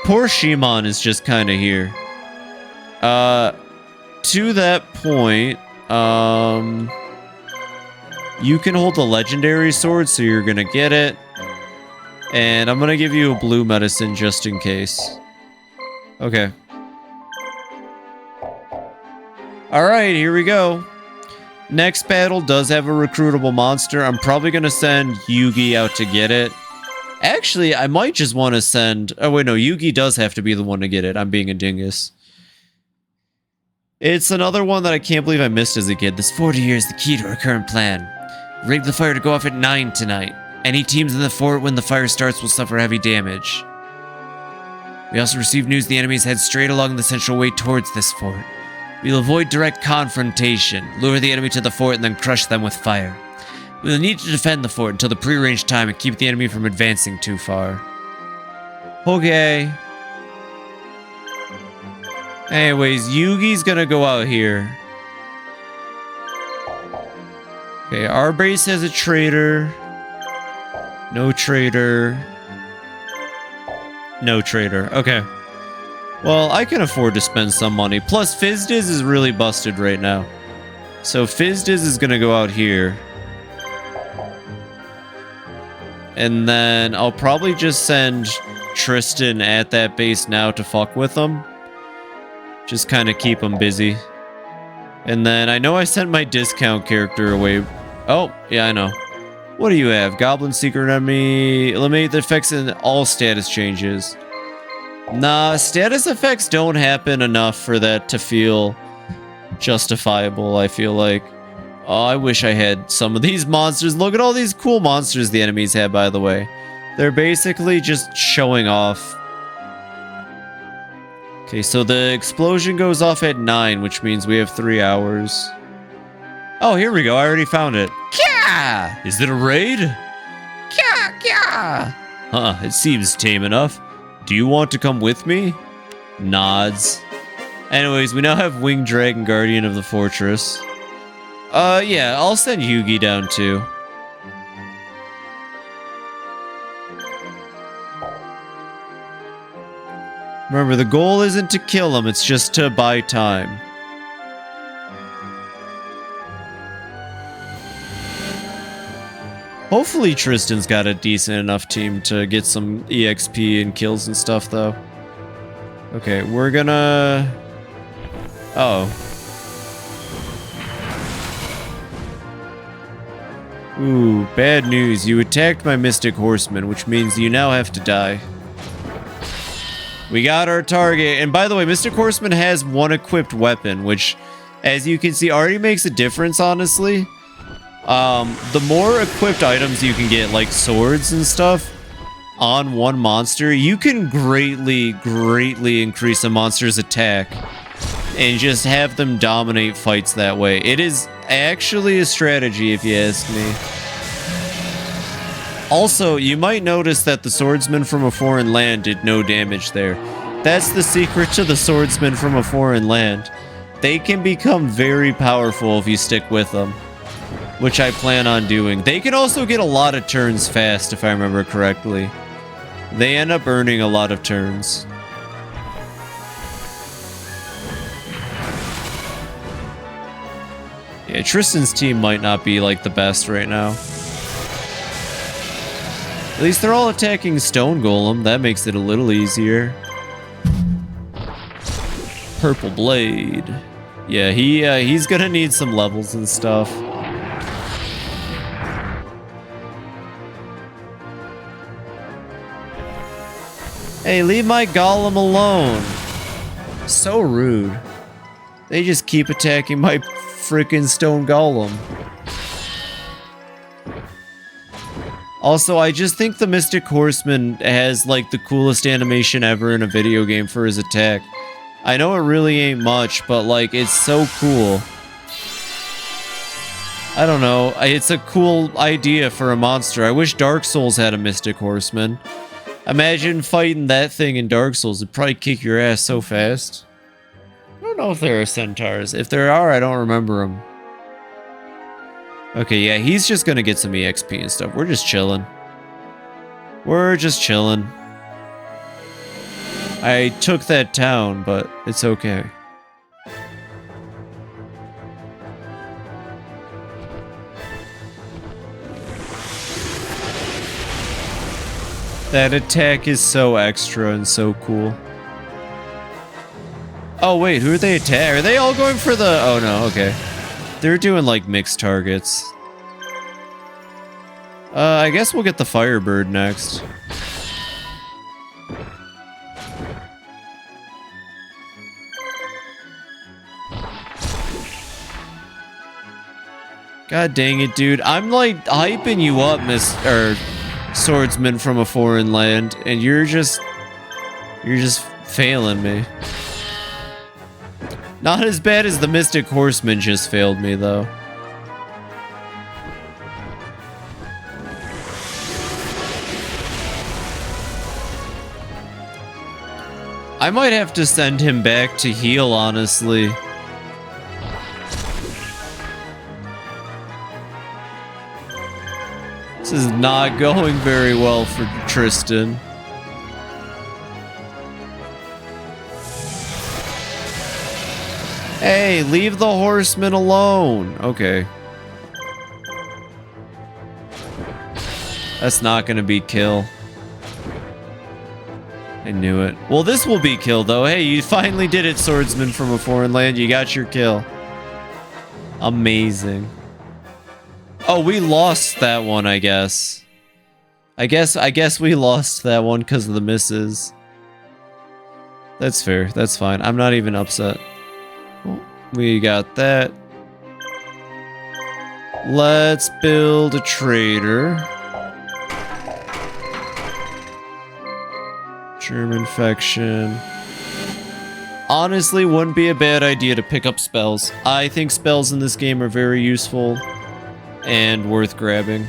Poor Shimon is just kind of here. To that point, you can hold the legendary sword, so you're going to get it. And I'm going to give you a blue medicine just in case. Okay. Alright, here we go. Next battle does have a recruitable monster. I'm probably going to send Yugi out to get it. Actually, I might just want to send... Oh, wait, no. Yugi does have to be the one to get it. I'm being a dingus. It's another one that I can't believe I missed as a kid. This 40 years, the key to our current plan. Rig the fire to go off at 9 tonight. Any teams in the fort when the fire starts will suffer heavy damage. We also received news the enemies head straight along the Central Way towards this fort. We'll avoid direct confrontation, lure the enemy to the fort, and then crush them with fire. We'll need to defend the fort until the prearranged time and keep the enemy from advancing too far. Okay. Anyways, Yugi's gonna go out here. Okay, our base has a trader. No trader. No trader. Okay. Well, I can afford to spend some money. Plus, Fizdiz is really busted right now. So Fizdiz is gonna go out here. And then I'll probably just send Tristan at that base now to fuck with them. Just kind of keep them busy. And then I know I sent my discount character away. Oh, yeah, I know. What do you have? Goblin Secret Enemy. Eliminate the effects in all status changes. Nah, status effects don't happen enough for that to feel justifiable, I feel like. Oh, I wish I had some of these monsters. Look at all these cool monsters the enemies have, by the way. They're basically just showing off. Okay, so the explosion goes off at 9, which means we have 3 hours. Oh, here we go. I already found it. Kya! Is it a raid? Kya, kya! Huh, it seems tame enough. Do you want to come with me? Nods. Anyways, we now have Winged Dragon, Guardian of the Fortress. Yeah, I'll send Yugi down too. Remember, the goal isn't to kill him, it's just to buy time. Hopefully Tristan's got a decent enough team to get some EXP and kills and stuff, though. Okay, we're gonna... Oh. Ooh, bad news. You attacked my Mystic Horseman, which means you now have to die. We got our target. And by the way, Mystic Horseman has one equipped weapon, which, as you can see, already makes a difference, honestly. The more equipped items you can get, like swords and stuff, on one monster, you can greatly increase a monster's attack and just have them dominate fights that way. It is actually a strategy, if you ask me. Also, you might notice that the swordsman from a foreign land did no damage there. That's the secret to the swordsman from a foreign land. They can become very powerful if you stick with them, which I plan on doing. They can also get a lot of turns fast, if I remember correctly. They end up earning a lot of turns. Yeah, Tristan's team might not be like the best right now. At least they're all attacking Stone Golem. That makes it a little easier. Purple Blade. Yeah, he's gonna need some levels and stuff. Hey, leave my Golem alone. So rude. They just keep attacking my freaking Stone Golem. Also, I just think the Mystic Horseman has, like, the coolest animation ever in a video game for his attack. I know it really ain't much, but, like, it's so cool. I don't know. It's a cool idea for a monster. I wish Dark Souls had a Mystic Horseman. Imagine fighting that thing in Dark Souls. It'd probably kick your ass so fast. I don't know if there are centaurs. If there are, I don't remember them. Okay, yeah, he's just gonna get some EXP and stuff. We're just chilling. We're just chilling. I took that town, but it's okay. That attack is so extra and so cool. Oh wait, who are they attacking? Are they all going for the... Oh no, okay. They're doing like mixed targets. I guess we'll get the Firebird next. God dang it, dude. I'm like hyping you up, Swordsman from a foreign land, and you're just failing me. Not as bad as the Mystic Horseman just failed me, though. I might have to send him back to heal, honestly. This is not going very well for Tristan. Hey, leave the horseman alone. Okay. That's not gonna be kill. I knew it. Well, this will be kill, though. Hey, you finally did it, swordsman from a foreign land. You got your kill. Amazing. Oh, we lost that one, I guess. I guess we lost that one because of the misses. That's fair. That's fine. I'm not even upset. We got that. Let's build a trader. Germ infection. Honestly, wouldn't be a bad idea to pick up spells. I think spells in this game are very useful and worth grabbing.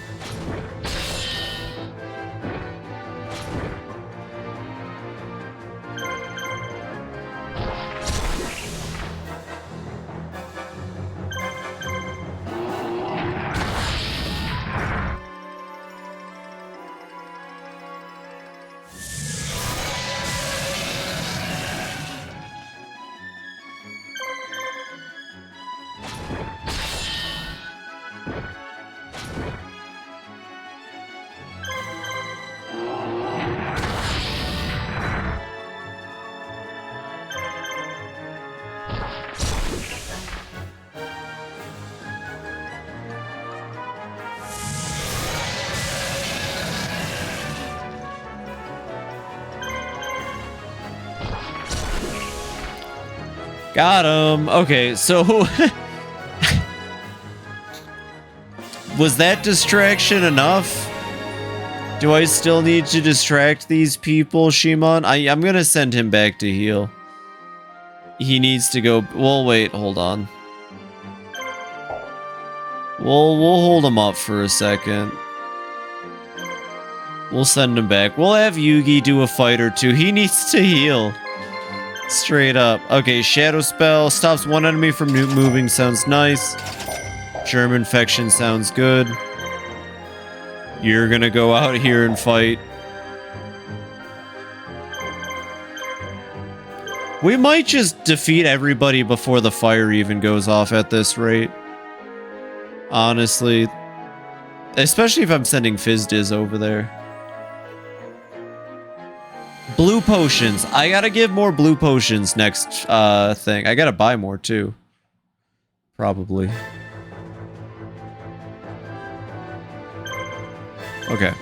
Got him. Okay, so was that distraction enough? Do I still need to distract these people, Shimon? I'm gonna send him back to heal. He needs to go. Well, wait, hold on. We'll hold him up for a second. We'll send him back. We'll have Yugi do a fight or two. He needs to heal. Straight up. Okay, Shadow Spell. Stops one enemy from moving. Sounds nice. Germ Infection sounds good. You're gonna go out here and fight. We might just defeat everybody before the fire even goes off at this rate. Honestly. Especially if I'm sending Fizdiz over there. Blue potions. I gotta give more blue potions next thing. I gotta buy more too. Probably. Okay.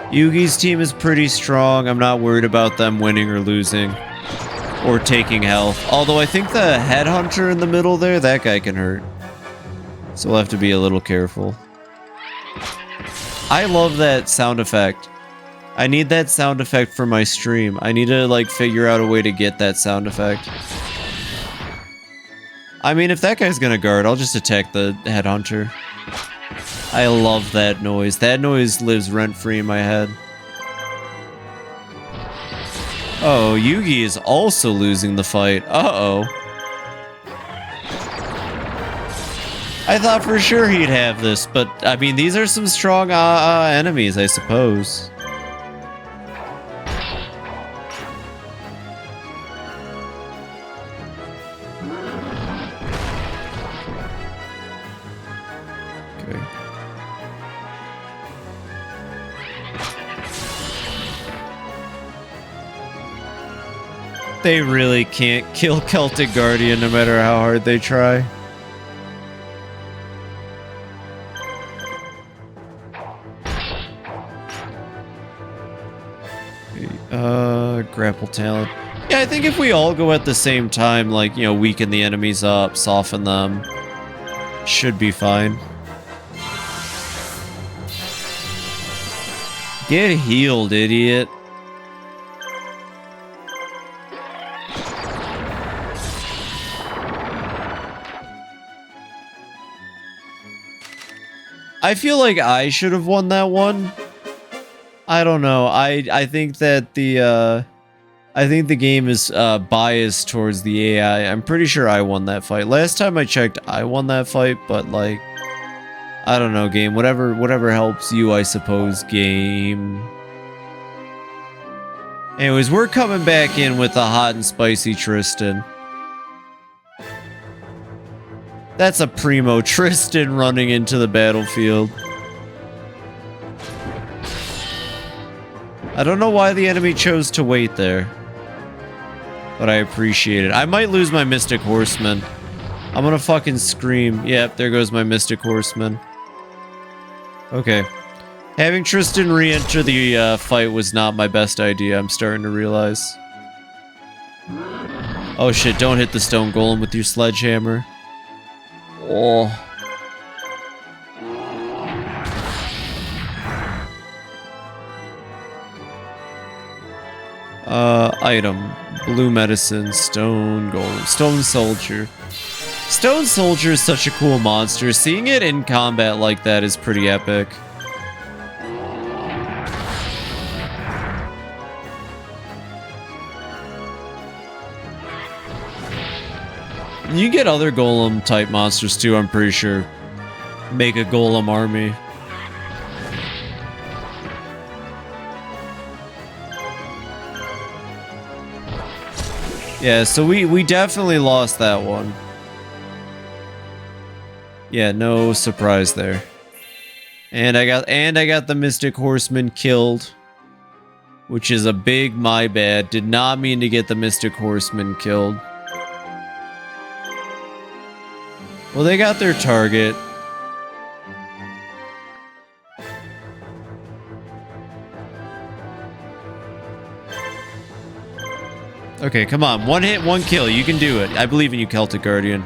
Yugi's team is pretty strong. I'm not worried about them winning or losing. Or taking health. Although I think the headhunter in the middle there, that guy can hurt. So we'll have to be a little careful. I love that sound effect. I need that sound effect for my stream. I need to, like, figure out a way to get that sound effect. I mean, if that guy's gonna guard, I'll just attack the headhunter. I love that noise. That noise lives rent-free in my head. Oh, Yugi is also losing the fight. Uh-oh. I thought for sure he'd have this, but, I mean, these are some strong enemies, I suppose. They really can't kill Celtic Guardian no matter how hard they try. Grapple talent. Yeah, I think if we all go at the same time, like, you know, weaken the enemies up, soften them, should be fine. Get healed, idiot. I feel like I should have won that one. I don't know. I think that the game is biased towards the AI. I'm pretty sure I won that fight. Last time I checked, I won that fight, but like, I don't know, game. Whatever helps you, I suppose, game. Anyways, we're coming back in with the hot and spicy Tristan. That's a primo Tristan running into the battlefield. I don't know why the enemy chose to wait there, but I appreciate it. I might lose my Mystic Horseman. I'm gonna fucking scream. Yep, there goes my Mystic Horseman. Okay. Having Tristan re-enter the fight was not my best idea, I'm starting to realize. Oh shit, don't hit the stone golem with your sledgehammer. Oh. Item. Blue medicine, stone golem, stone soldier. Stone soldier is such a cool monster. Seeing it in combat like that is pretty epic. You get other golem type monsters too, I'm pretty sure. Make a golem army. Yeah, so we definitely lost that one. Yeah, no surprise there. And I got the Mystic Horseman killed, which is a big my bad. Did not mean to get the Mystic Horseman killed. Well, they got their target. Okay, come on. One hit, one kill. You can do it. I believe in you, Celtic Guardian.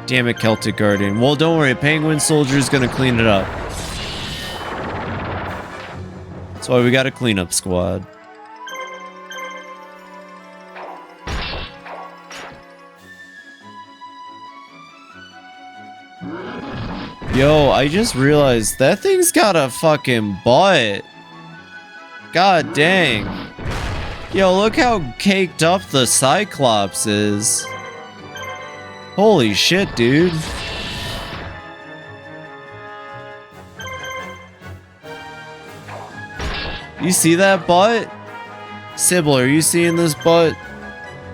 Damn it, Celtic Guardian. Well, don't worry. Penguin Soldier is going to clean it up. That's why we got a cleanup squad. Yo, I just realized that thing's got a fucking butt. God dang. Yo, look how caked up the Cyclops is. Holy shit, dude. You see that butt? Sybil, are you seeing this butt?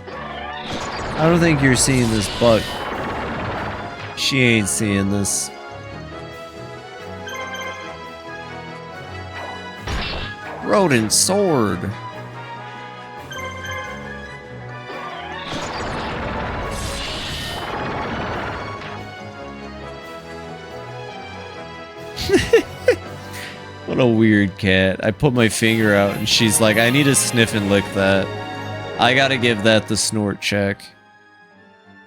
I don't think you're seeing this butt. She ain't seeing this. Rodent sword. What a weird cat. I put my finger out and she's like, I need to sniff and lick that. I gotta give that the snort check.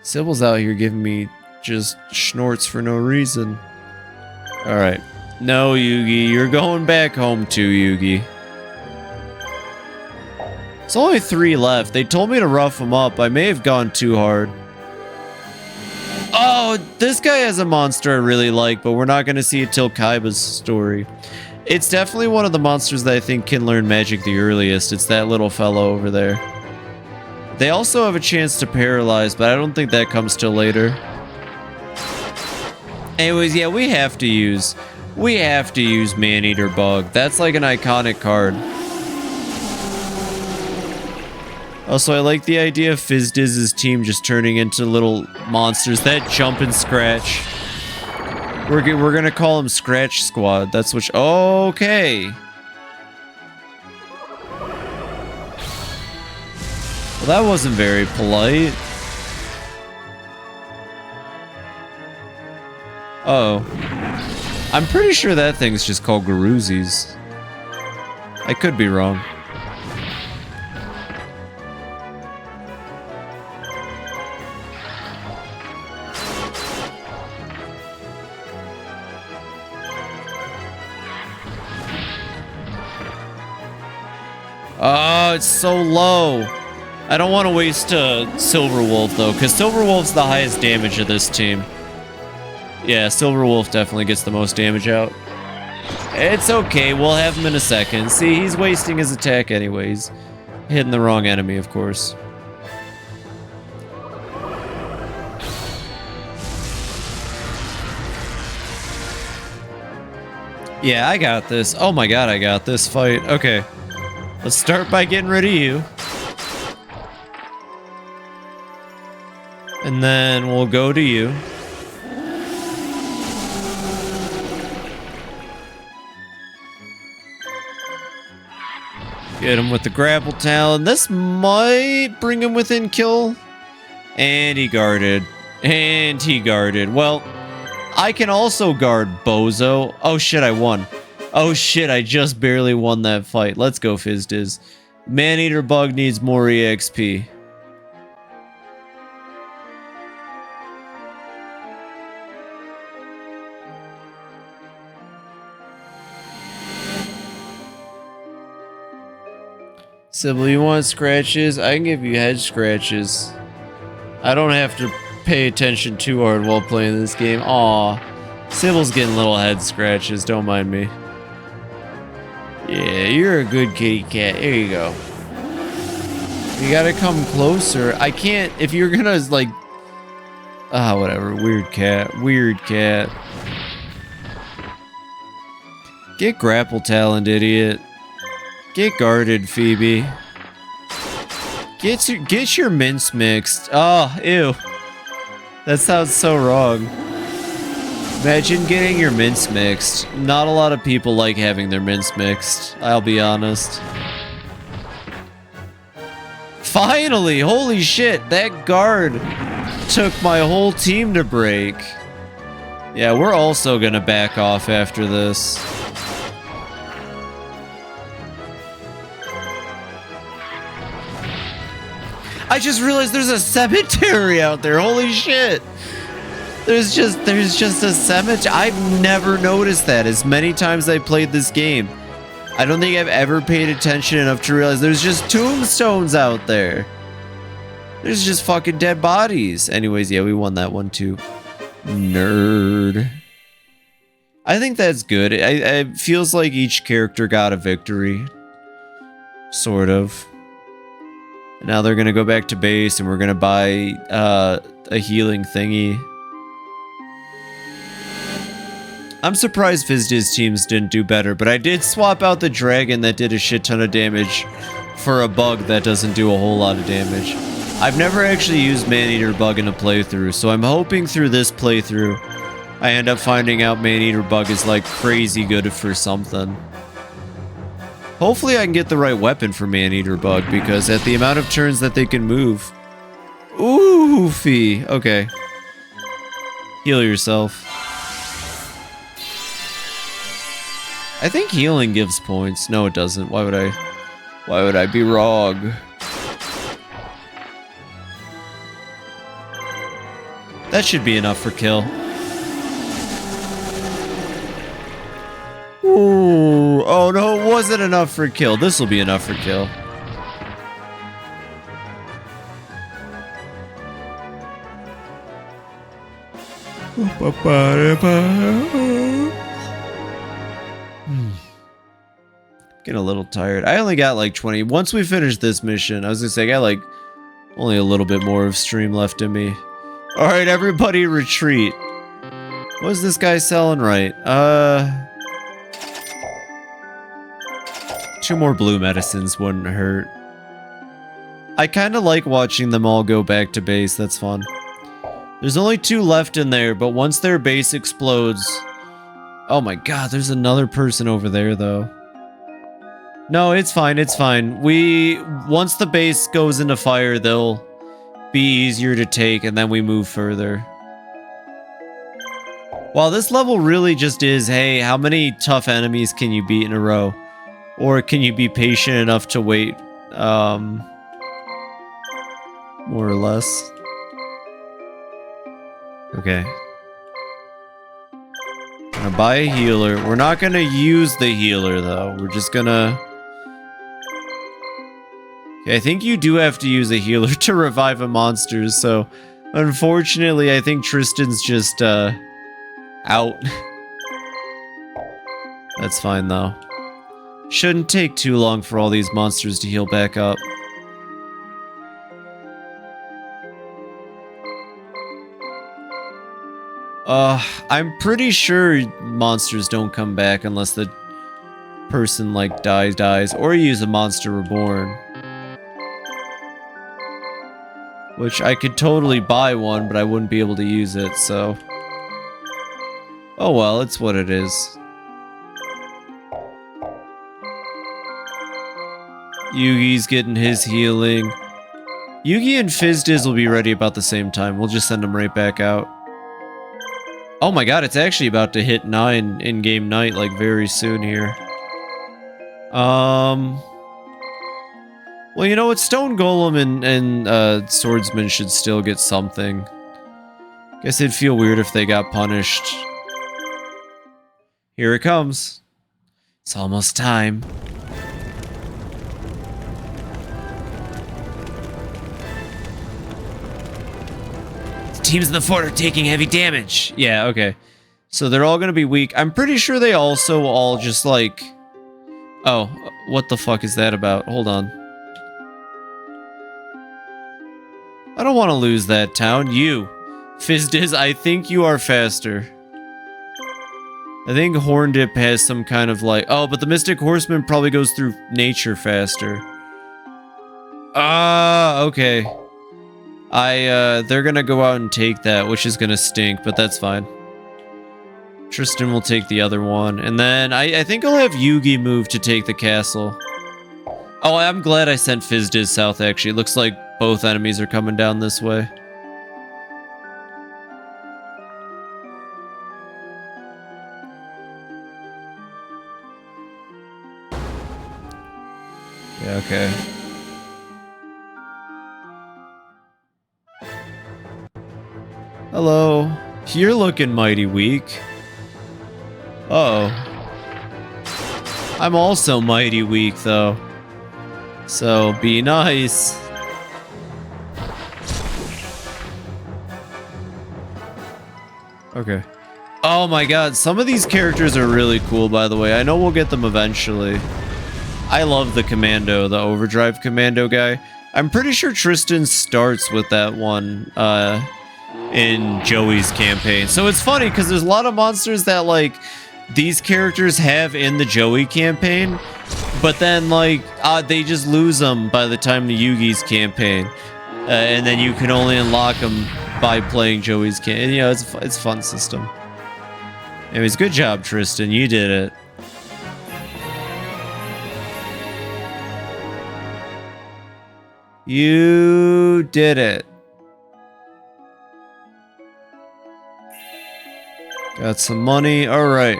Sybil's out here giving me just snorts for no reason. Alright. No, Yugi. You're going back home too, Yugi. There's only 3 left. They told me to rough them up. I may have gone too hard. Oh, this guy has a monster I really like, but we're not going to see it till Kaiba's story. It's definitely one of the monsters that I think can learn magic the earliest. It's that little fellow over there. They also have a chance to paralyze, but I don't think that comes till later. Anyways, yeah, we have to use Man-Eater Bug. That's like an iconic card. Also, I like the idea of Fizdiz's team just turning into little monsters that jump and scratch. We're gonna call them Scratch Squad. That's what. Okay. Well, that wasn't very polite. Uh-oh. I'm pretty sure that thing's just called Garuzis. I could be wrong. Oh, it's so low. I don't want to waste Silver Wolf, though, because Silver Wolf's the highest damage of this team. Yeah, Silver Wolf definitely gets the most damage out. It's okay. We'll have him in a second. See, he's wasting his attack anyways. Hitting the wrong enemy, of course. Yeah, I got this. Oh my god, I got this fight. Okay. Let's start by getting rid of you. And then we'll go to you. Get him with the grapple talon. This might bring him within kill. And he guarded. And he guarded. Well, I can also guard Bozo. Oh shit, I won. Oh shit, I just barely won that fight. Let's go, Fizdiz. Man-Eater Bug needs more EXP. Sybil, you want scratches? I can give you head scratches. I don't have to pay attention too hard while playing this game. Aw. Sybil's getting little head scratches, don't mind me. Yeah, you're a good kitty cat. There you go. You gotta come closer. I can't, if you're gonna, like... Ah, whatever. Weird cat. Weird cat. Get grapple talent, idiot. Get guarded, Phoebe. Get your mince mixed. Oh, ew. That sounds so wrong. Imagine getting your mince mixed. Not a lot of people like having their mince mixed, I'll be honest. Finally! Holy shit, that guard took my whole team to break. Yeah, we're also gonna back off after this. I just realized there's a cemetery out there. Holy shit. There's just a cemetery. I've never noticed that as many times I played this game. I don't think I've ever paid attention enough to realize there's just tombstones out there. There's just fucking dead bodies. Anyways, yeah, we won that one too. Nerd. I think that's good. It feels like each character got a victory. Sort of. Now they're gonna go back to base and we're gonna buy a healing thingy. I'm surprised Fizdi's teams didn't do better, but I did swap out the dragon that did a shit ton of damage for a bug that doesn't do a whole lot of damage. I've never actually used Maneater Bug in a playthrough, so I'm hoping through this playthrough I end up finding out Maneater Bug is like crazy good for something. Hopefully I can get the right weapon for Maneater Bug, because at the amount of turns that they can move... Oofy. Okay. Heal yourself. I think healing gives points. No, it doesn't. Why would I be wrong? That should be enough for kill. Ooh. Oh no, it wasn't enough for kill. This will be enough for kill. Getting a little tired. I only got like 20. Once we finish this mission, I was gonna say I got like only a little bit more of stream left in me. Alright, everybody retreat. What's this guy selling right? 2 more blue medicines wouldn't hurt. I kinda like watching them all go back to base, that's fun. There's only 2 left in there, but once their base explodes... Oh my god, there's another person over there though. No, it's fine, it's fine. Once the base goes into fire, they'll be easier to take, and then we move further. Well, this level really just is, hey, how many tough enemies can you beat in a row? Or can you be patient enough to wait, more or less? Okay. Gonna buy a healer. We're not gonna use the healer, though. We're just gonna... Okay, I think you do have to use a healer to revive a monster, so... Unfortunately, I think Tristan's just, out. That's fine, though. Shouldn't take too long for all these monsters to heal back up. I'm pretty sure monsters don't come back unless the person, like, dies, or you use a Monster Reborn. Which I could totally buy one, but I wouldn't be able to use it, so... Oh well, it's what it is. Yugi's getting his healing. Yugi and Fizdiz will be ready about the same time. We'll just send them right back out. Oh my god, it's actually about to hit 9 in-game night, like, very soon here. Well, you know what? Stone Golem and Swordsman should still get something. Guess it'd feel weird if they got punished. Here it comes. It's almost time. teams in the fort are taking heavy damage. Yeah, okay. So they're all gonna be weak. I'm pretty sure they also all just like... Oh, what the fuck is that about? Hold on. I don't want to lose that town. You. Fizdiz, I think you are faster. I think Horndip has some kind of like... Oh, but the Mystic Horseman probably goes through nature faster. Ah, okay. They're gonna go out and take that, which is gonna stink, but that's fine. Tristan will take the other one, and then I think I'll have Yugi move to take the castle. Oh, I'm glad I sent Fizdiz south, actually. It looks like both enemies are coming down this way. Yeah, okay. Hello. You're looking mighty weak. Uh-oh. I'm also mighty weak, though. So, be nice. Okay. Oh my god, some of these characters are really cool, by the way. I know we'll get them eventually. I love the Commando, the Overdrive Commando guy. I'm pretty sure Tristan starts with that one, in Joey's campaign. So it's funny, because there's a lot of monsters that, like, these characters have in the Joey campaign, but then, like, they just lose them by the time the Yugi's campaign. And then you can only unlock them by playing Joey's campaign. You know, it's a fun system. Anyways, good job, Tristan. You did it. You did it. Got some money. All right.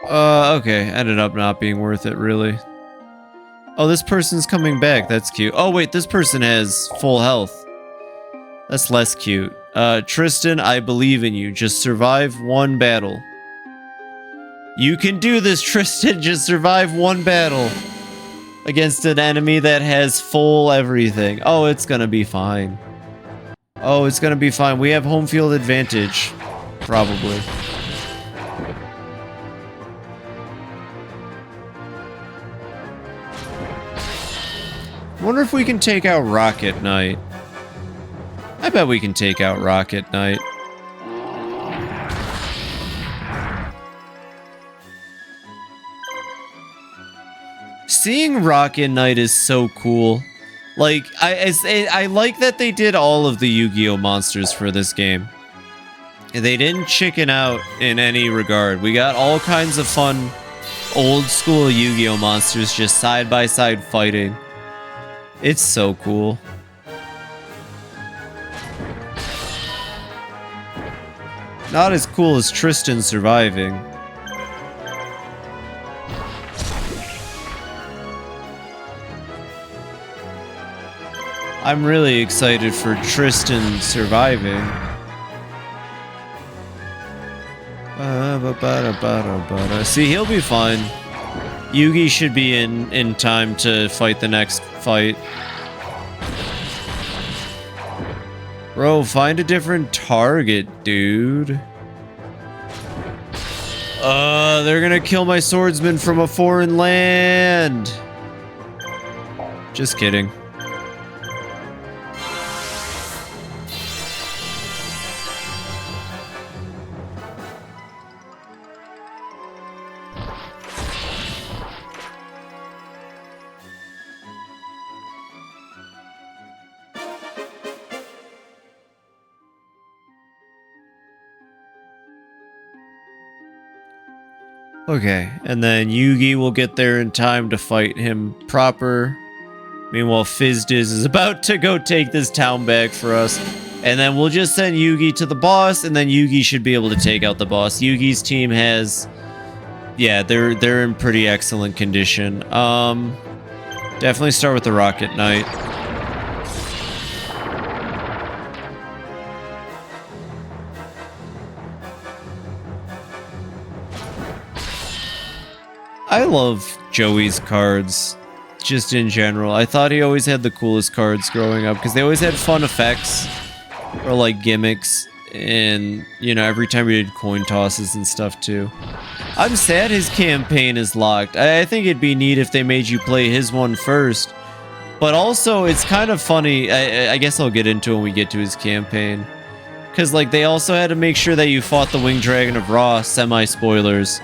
Okay. Ended up not being worth it, really. Oh, this person's coming back. That's cute. Oh, wait. This person has full health. That's less cute. Tristan, I believe in you. Just survive one battle. You can do this, Tristan. Just survive one battle. Against an enemy that has full everything. Oh, it's gonna be fine. Oh, it's gonna be fine. We have home field advantage. Probably. I wonder if we can take out Rocket Knight. I bet we can take out Rocket Knight. Seeing Rocket Knight is so cool. Like, I like that they did all of the Yu-Gi-Oh monsters for this game. They didn't chicken out in any regard. We got all kinds of fun, old school Yu-Gi-Oh monsters just side by side fighting. It's so cool. Not as cool as Tristan surviving. I'm really excited for Tristan surviving. See, he'll be fine. Yugi should be in time to fight the next fight. Bro, find a different target, dude. They're gonna kill my swordsman from a foreign land. Just kidding. Okay, and then Yugi will get there in time to fight him proper. Meanwhile, Fizdiz is about to go take this town back for us. And then we'll just send Yugi to the boss, and then Yugi should be able to take out the boss. Yugi's team has... Yeah, they're in pretty excellent condition. Definitely start with the Rocket Knight. I love Joey's cards. just in general. I thought he always had the coolest cards growing up because they always had fun effects or like gimmicks, and you know, every time we did coin tosses and stuff too. I'm sad his campaign is locked. I think it'd be neat if they made you play his one first, but also it's kind of funny. I guess I'll get into it when we get to his campaign, because like they also had to make sure that you fought the Winged Dragon of Ra, semi-spoilers,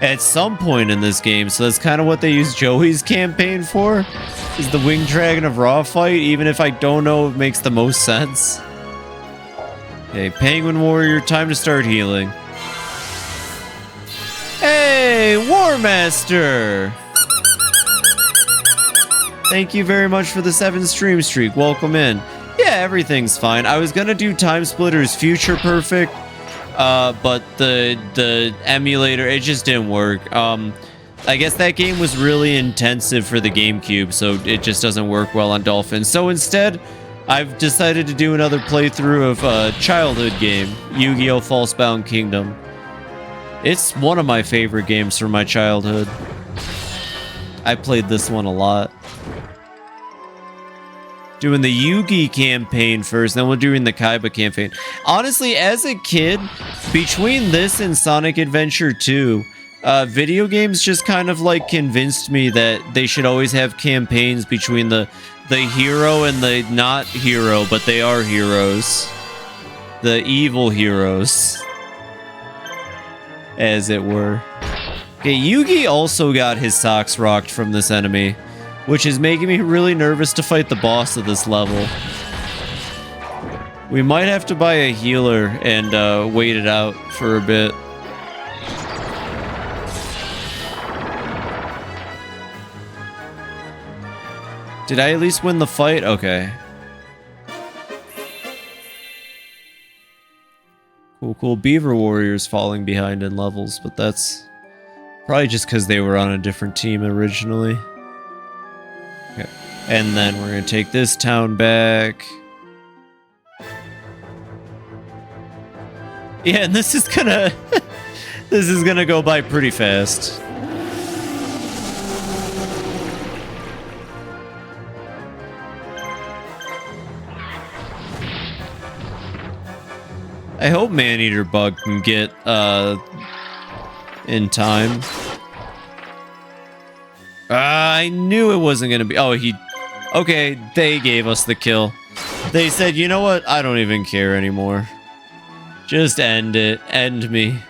at some point in this game. So that's kind of what they use Joey's campaign for, is the Winged Dragon of Ra fight, even if I don't know if it makes the most sense. Okay, Penguin Warrior, time to start healing. Hey, War Master! Thank you very much for the 7 stream streak. Welcome in. Yeah, everything's fine. I was gonna do Time Splitters Future Perfect, but the emulator, it just didn't work. I guess that game was really intensive for the GameCube, so it just doesn't work well on Dolphin. So instead, I've decided to do another playthrough of a childhood game, Yu-Gi-Oh! Falsebound Kingdom. It's one of my favorite games from my childhood. I played this one a lot. Doing the Yugi campaign first, then we're doing the Kaiba campaign. Honestly, as a kid, between this and Sonic Adventure 2, video games just kind of like convinced me that they should always have campaigns between the hero and the not hero, but they are heroes. The evil heroes, as it were. Okay, Yugi also got his socks rocked from this enemy, which is making me really nervous to fight the boss of this level. We might have to buy a healer and wait it out for a bit. Did I at least win the fight? Okay. Cool. Beaver Warriors falling behind in levels, but that's probably just because they were on a different team originally. Okay. And then we're going to take this town back. Yeah, and this is gonna... this is gonna go by pretty fast. I hope Maneater Bug can get, in time. I knew it wasn't gonna be... Oh, he... Okay, they gave us the kill. They said, you know what? I don't even care anymore. Just end it. End me.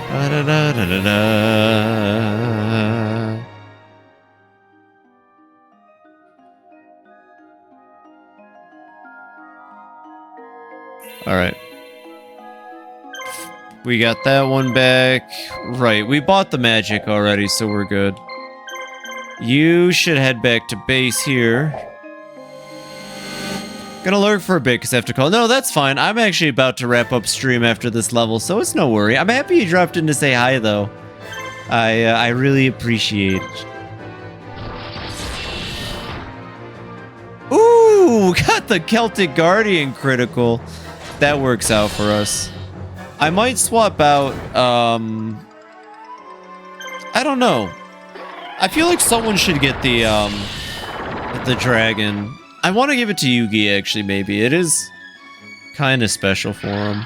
Da-da-da-da-da-da. Alright. We got that one back. Right, we bought the magic already, so we're good. You should head back to base here. Gonna lurk for a bit because I have to call. No, that's fine. I'm actually about to wrap up stream after this level, so it's no worry. I'm happy you dropped in to say hi, though. I really appreciate it. Ooh, got the Celtic Guardian critical. That works out for us. I might swap out, I don't know. I feel like someone should get the dragon. I want to give it to Yugi, actually, maybe. It is kind of special for him.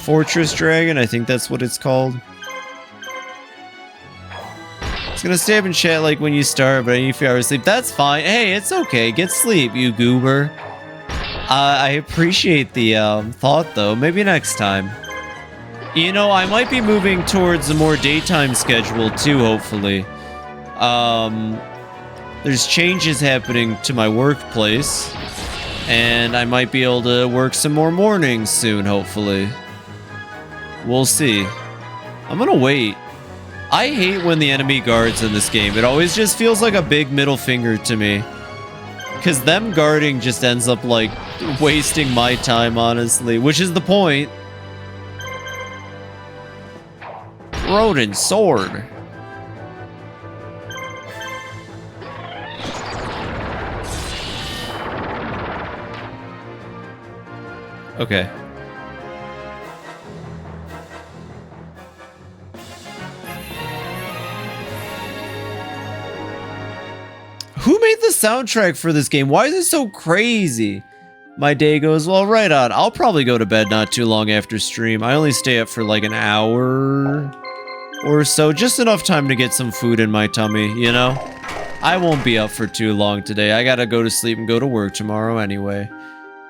Fortress Dragon, I think that's what it's called. It's gonna stay up and chat like when you start, but I need a few hours of sleep. That's fine. Hey, it's okay. Get sleep, you goober. I appreciate the thought, though. Maybe next time. You know, I might be moving towards a more daytime schedule, too, hopefully. There's changes happening to my workplace, and I might be able to work some more mornings soon, hopefully. We'll see. I'm gonna wait. I hate when the enemy guards in this game. It always just feels like a big middle finger to me. Because them guarding just ends up, like, wasting my time, honestly. Which is the point. Rodent sword. Okay. the soundtrack for this game? Why is it so crazy? My day goes, well, right on. I'll probably go to bed not too long after stream. I only stay up for like an hour or so. Just enough time to get some food in my tummy, you know? I won't be up for too long today. I gotta go to sleep and go to work tomorrow anyway.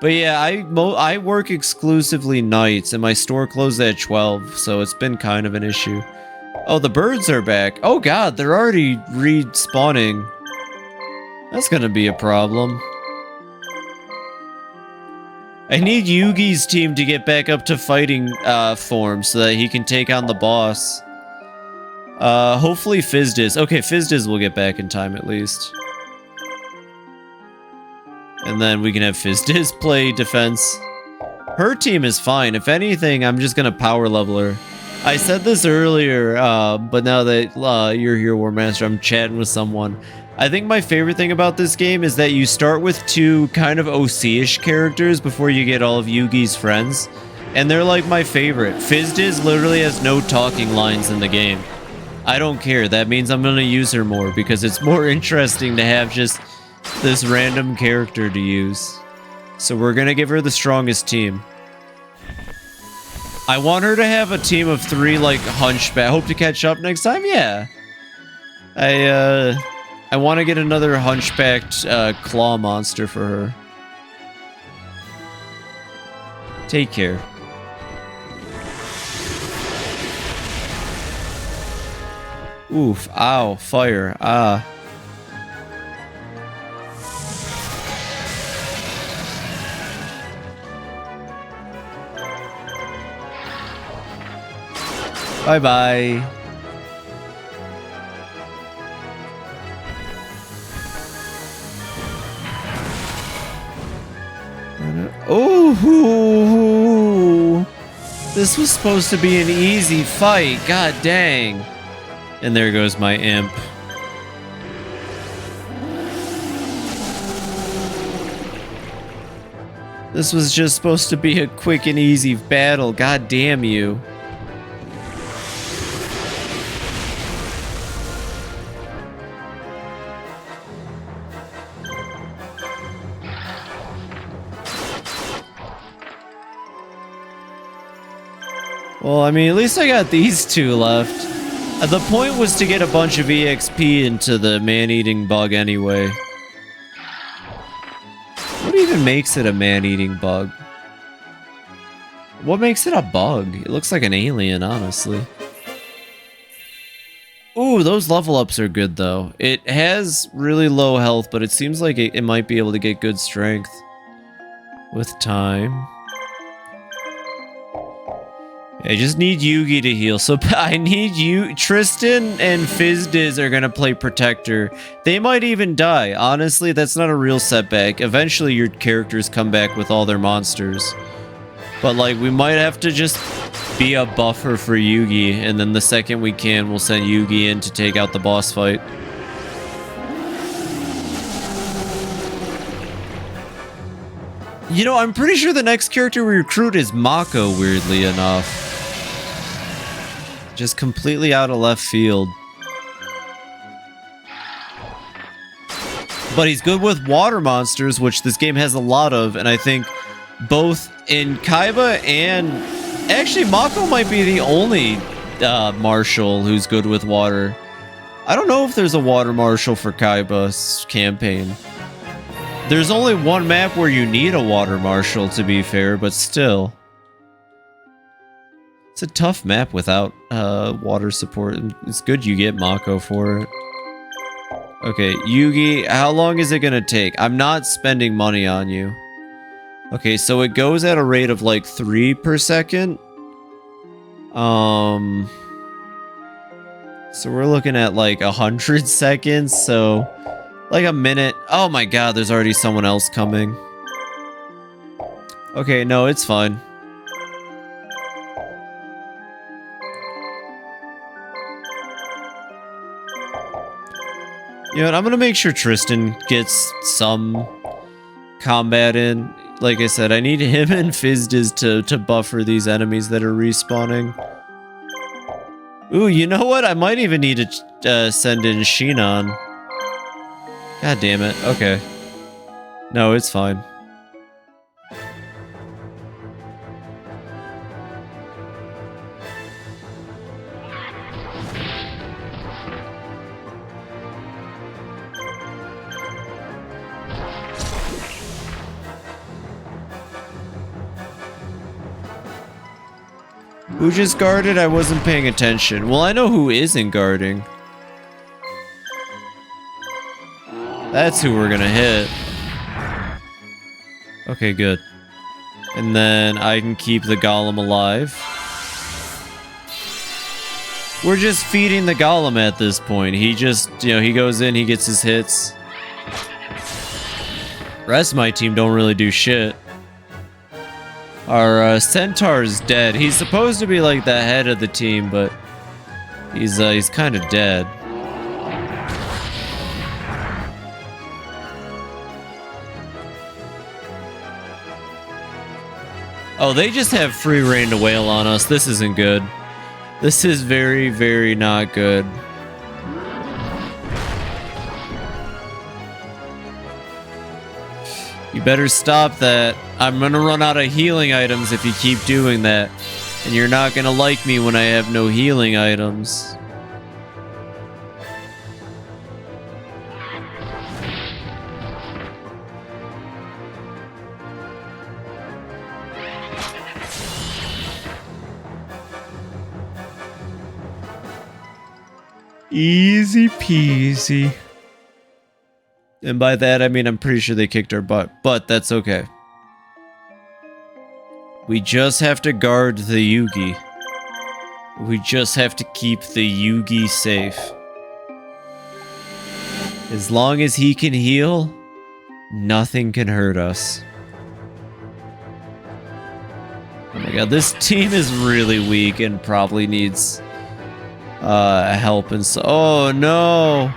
But yeah, I work exclusively nights, and my store closed at 12, so it's been kind of an issue. Oh, the birds are back. Oh god, they're already respawning. That's gonna be a problem. I need Yugi's team to get back up to fighting form so that he can take on the boss. Hopefully Fizdiz. Okay, Fizdiz will get back in time at least. And then we can have Fizdiz play defense. Her team is fine. If anything, I'm just gonna power level her. I said this earlier, but now that you're here, War Master, I'm chatting with someone. I think my favorite thing about this game is that you start with two kind of OC-ish characters before you get all of Yugi's friends. And they're like my favorite. Fizdiz literally has no talking lines in the game. I don't care. That means I'm gonna use her more because it's more interesting to have just this random character to use. So we're gonna give her the strongest team. I want her to have a team of 3 like hunchback. Hope to catch up next time? Yeah. I want to get another hunchbacked claw monster for her. Take care. Oof, ow, fire, ah. Bye-bye. Oh, this was supposed to be an easy fight. God dang. And there goes my imp. This was just supposed to be a quick and easy battle. God damn you. Well, I mean, at least I got these 2 left. The point was to get a bunch of EXP into the man-eating bug anyway. What even makes it a man-eating bug? What makes it a bug? It looks like an alien, honestly. Ooh, those level ups are good, though. It has really low health, but it seems like it might be able to get good strength with time. I just need Yugi to heal. So I need you. Tristan and Fizdiz are gonna play Protector. They might even die. Honestly, that's not a real setback. Eventually, your characters come back with all their monsters. But like, we might have to just be a buffer for Yugi, and then the second we can, we'll send Yugi in to take out the boss fight. You know, I'm pretty sure the next character we recruit is Mako, weirdly enough. Just completely out of left field. But he's good with water monsters, which this game has a lot of, and I think both in Kaiba and... Actually, Mako might be the only marshal who's good with water. I don't know if there's a water marshal for Kaiba's campaign. There's only one map where you need a water marshal, to be fair, but still. It's a tough map without water support. It's good you get Mako for it. Okay, Yugi, how long is it gonna take? I'm not spending money on you. Okay, so it goes at a rate of like 3 per second. So we're looking at like 100 seconds, so like a minute. Oh my god, there's already someone else coming. Okay, no, it's fine. You know what, I'm gonna make sure Tristan gets some combat in. Like I said, I need him and Fizdiz to buffer these enemies that are respawning. Ooh, you know what? I might even need to send in Shinon. God damn it. Okay. No, it's fine. Who just guarded? I wasn't paying attention. Well, I know who isn't guarding. That's who we're gonna hit. Okay, good. And then I can keep the golem alive. We're just feeding the golem at this point. He just, you know, he goes in, he gets his hits. Rest of my team don't really do shit. Our centaur's dead. He's supposed to be like the head of the team, but he's kind of dead. Oh, they just have free reign to wail on us. This isn't good. This is very, very not good. You better stop that. I'm gonna run out of healing items if you keep doing that. And you're not gonna like me when I have no healing items. Easy peasy. And by that, I mean I'm pretty sure they kicked our butt, but that's okay. We just have to guard the Yugi. We just have to keep the Yugi safe. As long as he can heal, nothing can hurt us. Oh my god, this team is really weak and probably needs help and so. Oh no!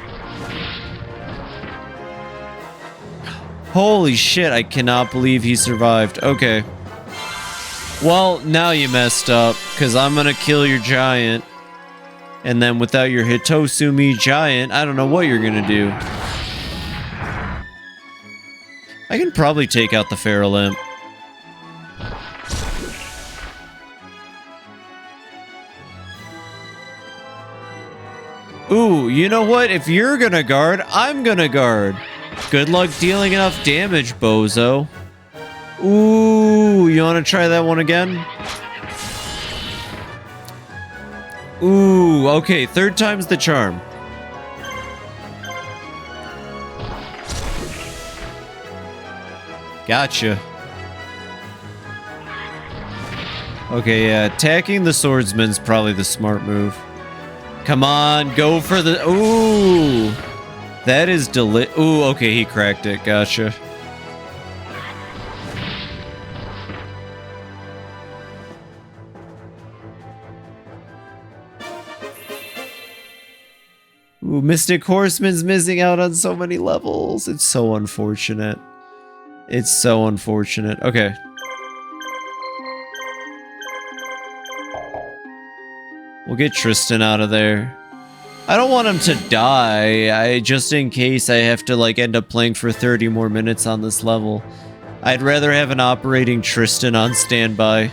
Holy shit, I cannot believe he survived. Okay. Well, now you messed up, because I'm gonna kill your giant. And then without your Hitosumi giant, I don't know what you're gonna do. I can probably take out the Feral Imp. Ooh, you know what? If you're gonna guard, I'm gonna guard. Good luck dealing enough damage, bozo. Ooh, you wanna try that one again? Ooh, okay, third time's the charm. Gotcha. Okay, yeah, attacking the swordsman's probably the smart move. Come on, go for the... Ooh! That is Ooh, okay, he cracked it. Gotcha. Ooh, Mystic Horseman's missing out on so many levels. It's so unfortunate. It's so unfortunate. Okay. We'll get Tristan out of there. I don't want him to die. Just in case I have to like end up playing for 30 more minutes on this level. I'd rather have an operating Tristan on standby.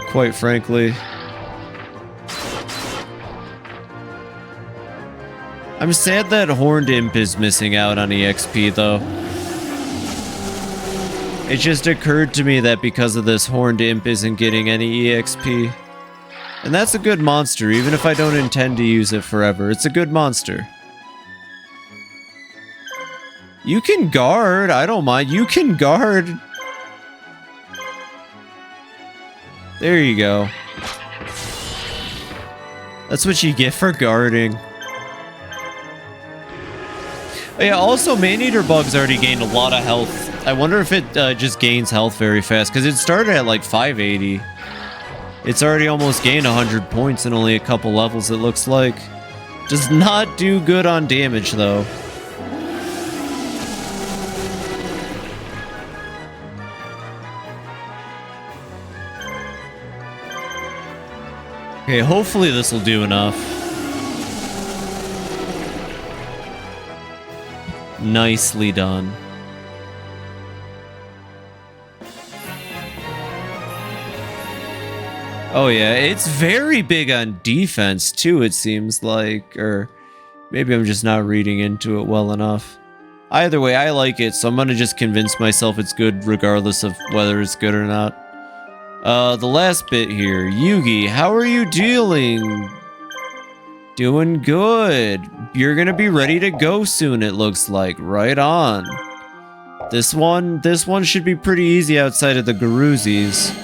Quite frankly. I'm sad that Horned Imp is missing out on EXP though. It just occurred to me that because of this, Horned Imp isn't getting any EXP. And that's a good monster, even if I don't intend to use it forever. It's a good monster. You can guard, I don't mind. You can guard. There you go. That's what you get for guarding. Oh yeah, also, Maneater Bug's already gained a lot of health. I wonder if it just gains health very fast, because it started at like 580. It's already almost gained 100 points in only a couple levels, it looks like. Does not do good on damage, though. Okay, hopefully this will do enough. Nicely done. Oh yeah, it's very big on defense too, it seems like. Or maybe I'm just not reading into it well enough. Either way, I like it, so I'm gonna just convince myself it's good regardless of whether it's good or not. The last bit here. Yugi, how are you dealing? Doing good. You're gonna be ready to go soon, it looks like. Right on. This one should be pretty easy outside of the Garuzis.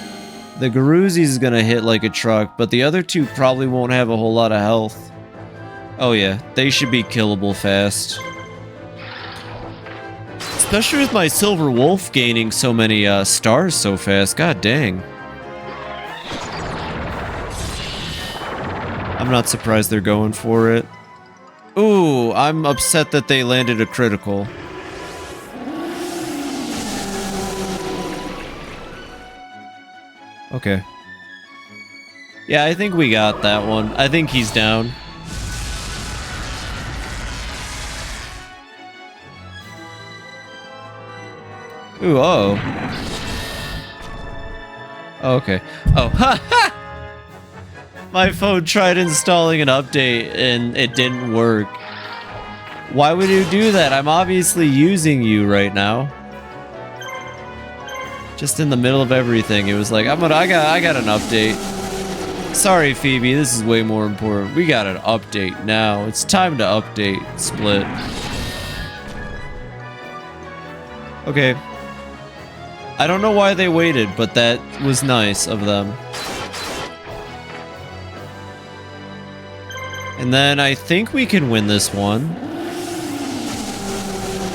The Garuzis is gonna hit like a truck, but the other two probably won't have a whole lot of health. Oh yeah, they should be killable fast. Especially with my Silver Wolf gaining so many stars so fast. God dang. I'm not surprised they're going for it. Ooh, I'm upset that they landed a critical. Okay. Yeah, I think we got that one. I think he's down. Ooh, oh. Okay. Oh, ha ha! My phone tried installing an update and it didn't work. Why would you do that? I'm obviously using you right now. Just in the middle of everything, it was like, I got an update. Sorry, Phoebe, this is way more important. We got an update now. It's time to update Split. Okay. I don't know why they waited, but that was nice of them. And then I think we can win this one.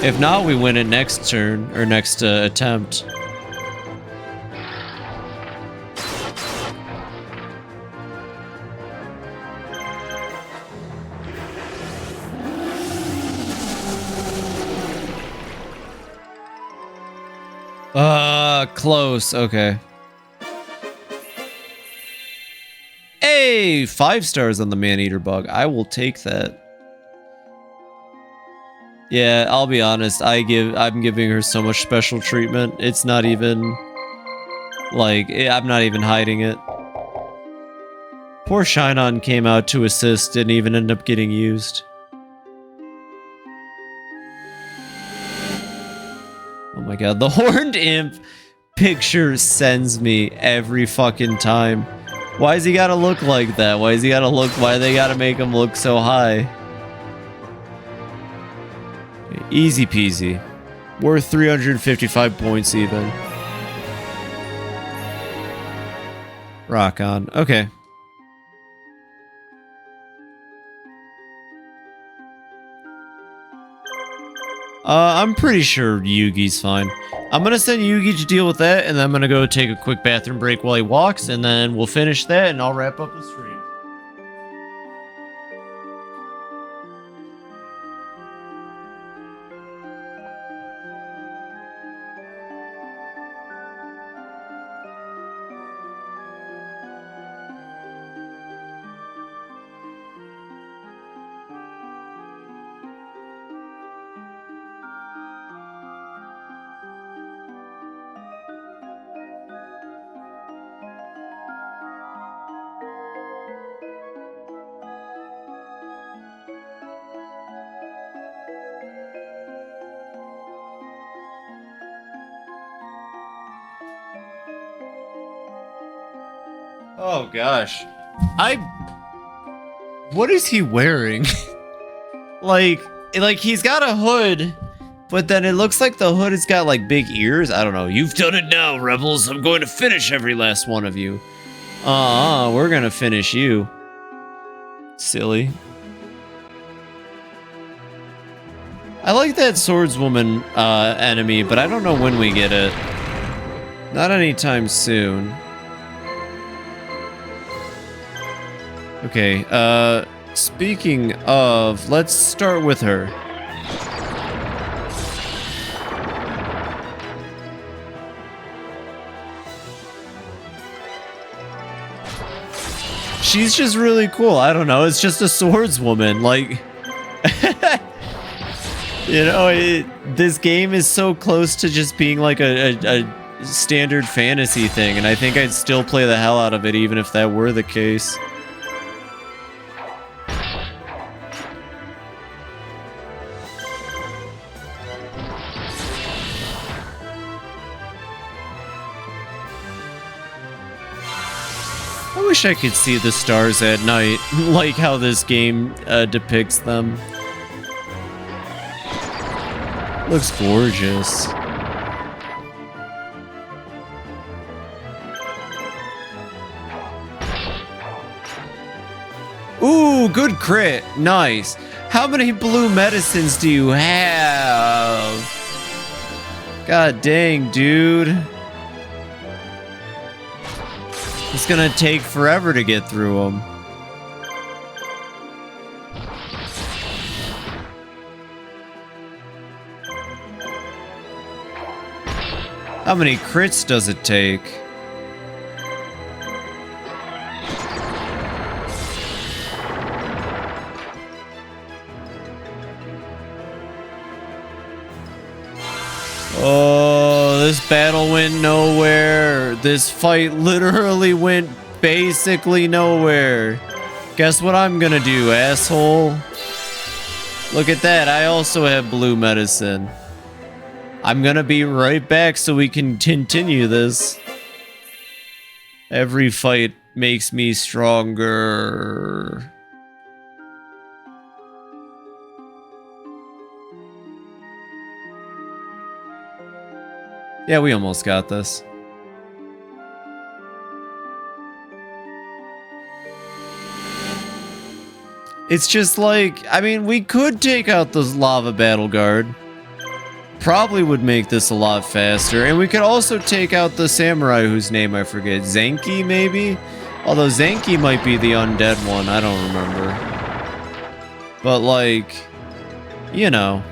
If not, we win it next turn, or next attempt. Close, okay. Hey, 5 stars on the man-eater bug. I will take that. Yeah, I'll be honest. I'm giving her so much special treatment. It's not even like I'm not even hiding it. Poor Shinon came out to assist, didn't even end up getting used. Oh my god, the horned imp picture sends me every fucking time. Why does he gotta look like that? Why they gotta make him look so high? Easy peasy. Worth 355 points even. Rock on. Okay. I'm pretty sure Yugi's fine. I'm gonna send Yugi to deal with that, and then I'm gonna go take a quick bathroom break while he walks, and then we'll finish that, and I'll wrap up the stream. Oh gosh. What is he wearing? like he's got a hood, but then it looks like the hood has got like big ears. I don't know. You've done it now, rebels. I'm going to finish every last one of you. We're gonna finish you. Silly. I like that swordswoman enemy, but I don't know when we get it. Not anytime soon. Okay, speaking of, let's start with her. She's just really cool. I don't know, it's just a swordswoman, like... You know, this game is so close to just being like a standard fantasy thing, and I think I'd still play the hell out of it even if that were the case. I wish I could see the stars at night, like how this game depicts them. Looks gorgeous. Ooh, good crit. Nice. How many blue medicines do you have? God dang, dude. It's gonna take forever to get through them. How many crits does it take? Oh, this battle went nowhere. This fight literally went basically nowhere. Guess what I'm gonna do, asshole? Look at that, I also have blue medicine. I'm gonna be right back so we can continue this. Every fight makes me stronger. Yeah, we almost got this. It's just like, I mean, we could take out this lava battle guard. Probably would make this a lot faster. And we could also take out the samurai whose name I forget. Zenki, maybe? Although Zenki might be the undead one. I don't remember. But, like, you know.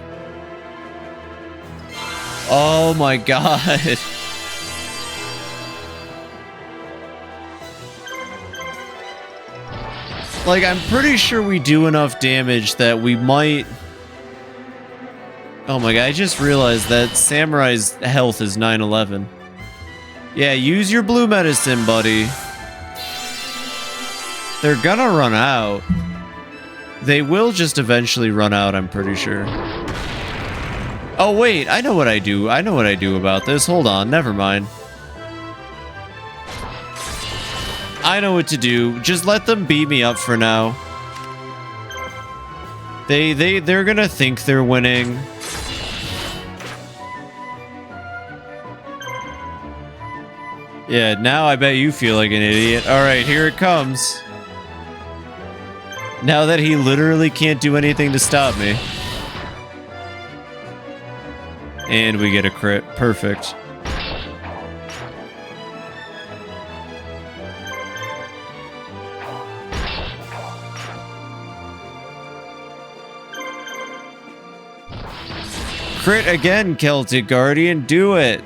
Oh my god. Like, I'm pretty sure we do enough damage that we might... Oh my god, I just realized that Samurai's health is 911. Yeah, use your blue medicine, buddy. They're gonna run out. They will just eventually run out, I'm pretty sure. Oh wait, I know what I do. I know what I do about this. Hold on, never mind. I know what to do. Just let them beat me up for now. They're gonna think they're winning. Yeah, now I bet you feel like an idiot. Alright, here it comes. Now that he literally can't do anything to stop me. And we get a crit. Perfect. Crit again, Celtic Guardian. Do it.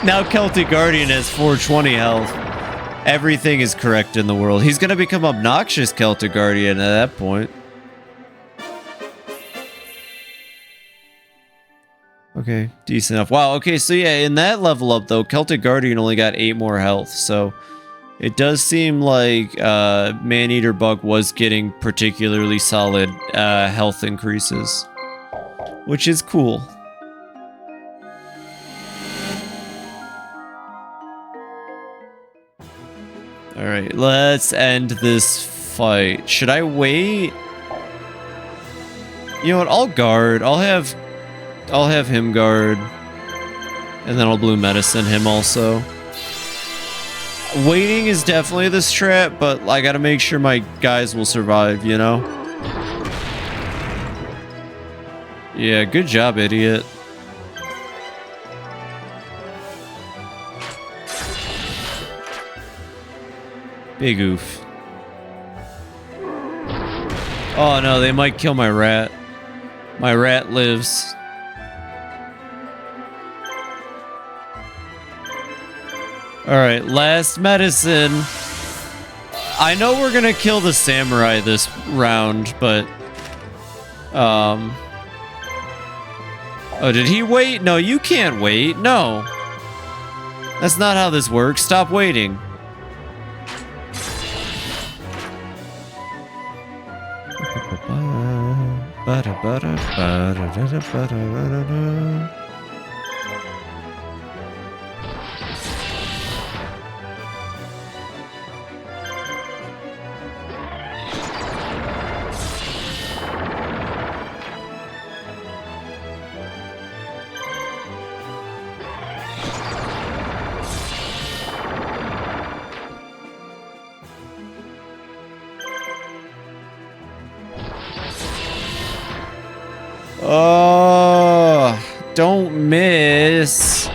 Now Celtic Guardian has 420 health. Everything is correct in the world. He's gonna become obnoxious Celtic Guardian at that point. Okay, decent enough. Wow, okay, so yeah, in that level up though, Celtic Guardian only got 8 more health, so it does seem like Man-Eater Bug was getting particularly solid health increases, which is cool. Alright, let's end this fight. Should I wait? You know what, I'll guard. I'll have him guard. And then I'll blue medicine him also. Waiting is definitely the strat, but I gotta make sure my guys will survive, you know? Yeah, good job, idiot. Big oof. Oh no, they might kill my rat. My rat lives. Alright, last medicine. I know we're gonna kill the samurai this round, but... Oh, did he wait? No, you can't wait. No. That's not how this works. Stop waiting. Oh, don't miss.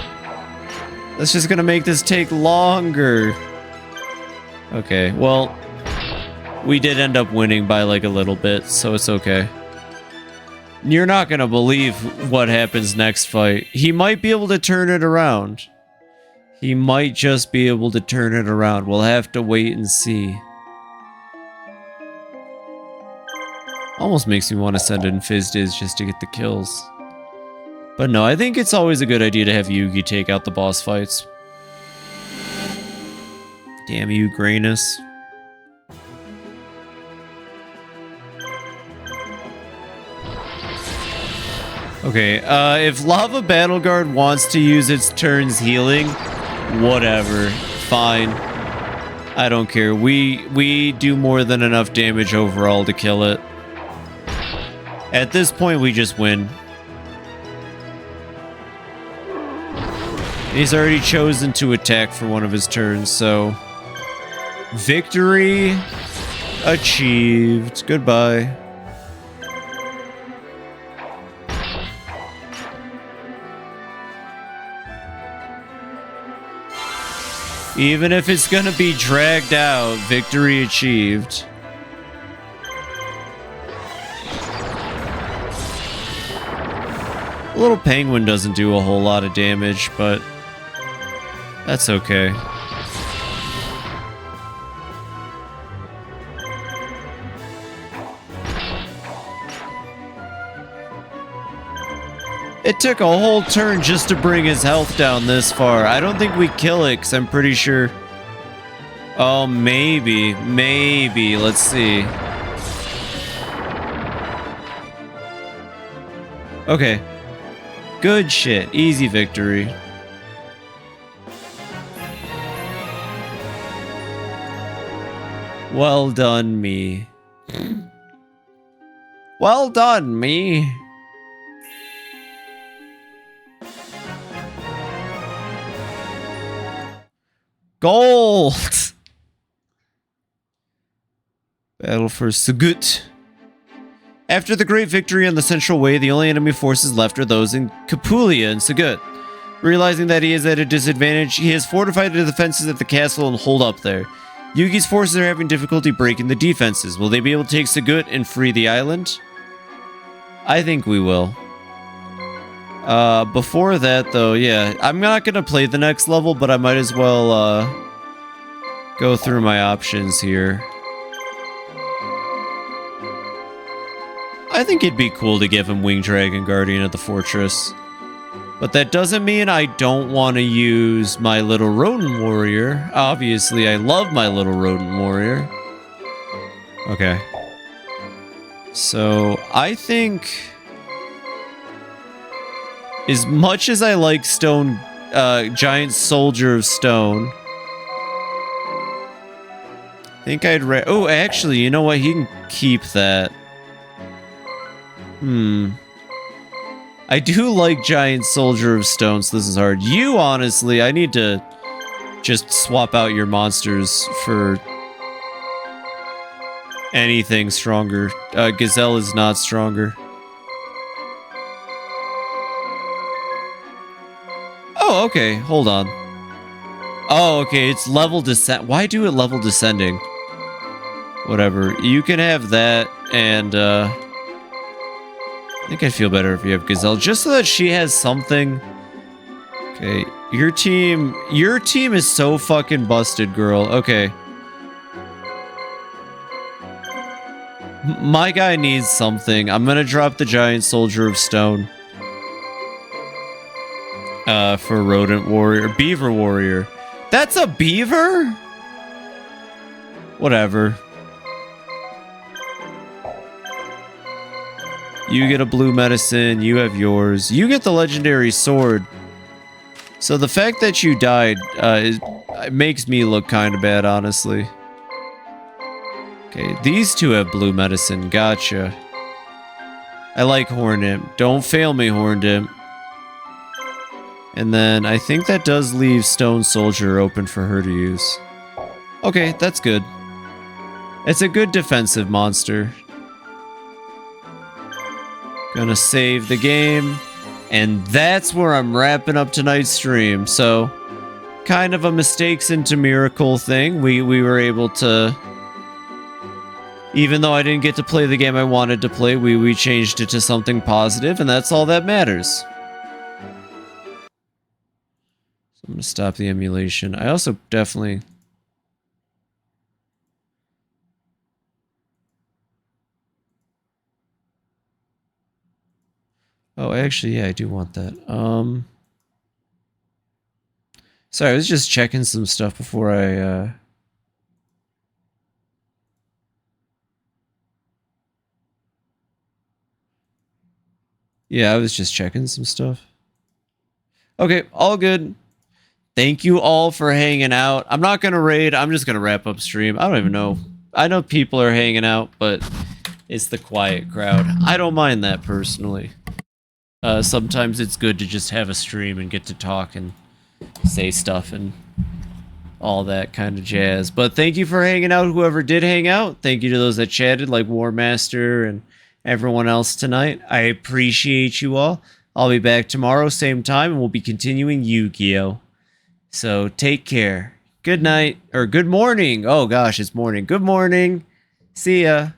That's just gonna make this take longer. Okay, well, we did end up winning by like a little bit, so it's okay. You're not gonna believe what happens next fight. He might be able to turn it around. He might just be able to turn it around. We'll have to wait and see. Almost makes me want to send in Fizdiz just to get the kills. But no, I think it's always a good idea to have Yugi take out the boss fights. Damn you, Grayness. Okay, if Lava Battle Guard wants to use its turns healing, whatever. Fine. I don't care. We do more than enough damage overall to kill it. At this point, we just win. He's already chosen to attack for one of his turns, so... Victory achieved. Goodbye. Even if it's gonna be dragged out, victory achieved. The little penguin doesn't do a whole lot of damage, but that's okay. It took a whole turn just to bring his health down this far. I don't think we kill it, because I'm pretty sure... Oh, maybe. Maybe. Let's see. Okay. Good shit. Easy victory. Well done, me. Well done, me. Gold! Battle for Sugut. After the great victory on the Central Way, the only enemy forces left are those in Capulia and Sugut. Realizing that he is at a disadvantage, he has fortified the defenses at the castle and hold up there. Yugi's forces are having difficulty breaking the defenses. Will they be able to take Sugut and free the island? I think we will. Before that, though, yeah, I'm not gonna play the next level, but I might as well, go through my options here. I think it'd be cool to give him Winged Dragon Guardian at the fortress. But that doesn't mean I don't want to use my little rodent warrior. Obviously, I love my little rodent warrior. Okay. So, I think... as much as I like Stone... Giant Soldier of Stone... I think I'd oh, actually, you know what? He can keep that. I do like Giant Soldier of Stone, so this is hard. You, honestly, I need to just swap out your monsters for anything stronger. Gazelle is not stronger. Oh, okay. Hold on. Oh, okay. It's level descent. Why do it level descending? Whatever. You can have that. and I think I'd feel better if you have Gazelle, just so that she has something. Okay, your team is so fucking busted, girl. Okay. My guy needs something. I'm gonna drop the Giant Soldier of Stone. For Rodent Warrior. Beaver Warrior. That's a beaver? Whatever. You get a blue medicine. You have yours. You get the legendary sword. So the fact that you died it makes me look kind of bad, honestly. Okay, these two have blue medicine. Gotcha. I like Horned Imp. Don't fail me, Horned Imp. And then I think that does leave Stone Soldier open for her to use. Okay, that's good. It's a good defensive monster. Gonna save the game. And that's where I'm wrapping up tonight's stream. So, kind of a mistakes into miracle thing. We were able to... Even though I didn't get to play the game I wanted to play, we changed it to something positive, and that's all that matters. So I'm going to stop the emulation. I also definitely... Oh, actually, yeah, I do want that. Sorry, I was just checking some stuff before I... Yeah, I was just checking some stuff. Okay, all good. Thank you all for hanging out. I'm not going to raid. I'm just going to wrap up stream. I don't even know. I know people are hanging out, but it's the quiet crowd. I don't mind that personally. Sometimes it's good to just have a stream and get to talk and say stuff and all that kind of jazz. But thank you for hanging out, whoever did hang out. Thank you to those that chatted, like War Master and everyone else tonight. I appreciate you all. I'll be back tomorrow, same time, and we'll be continuing Yu-Gi-Oh! So take care. Good night, or good morning. Oh gosh, it's morning. Good morning. See ya.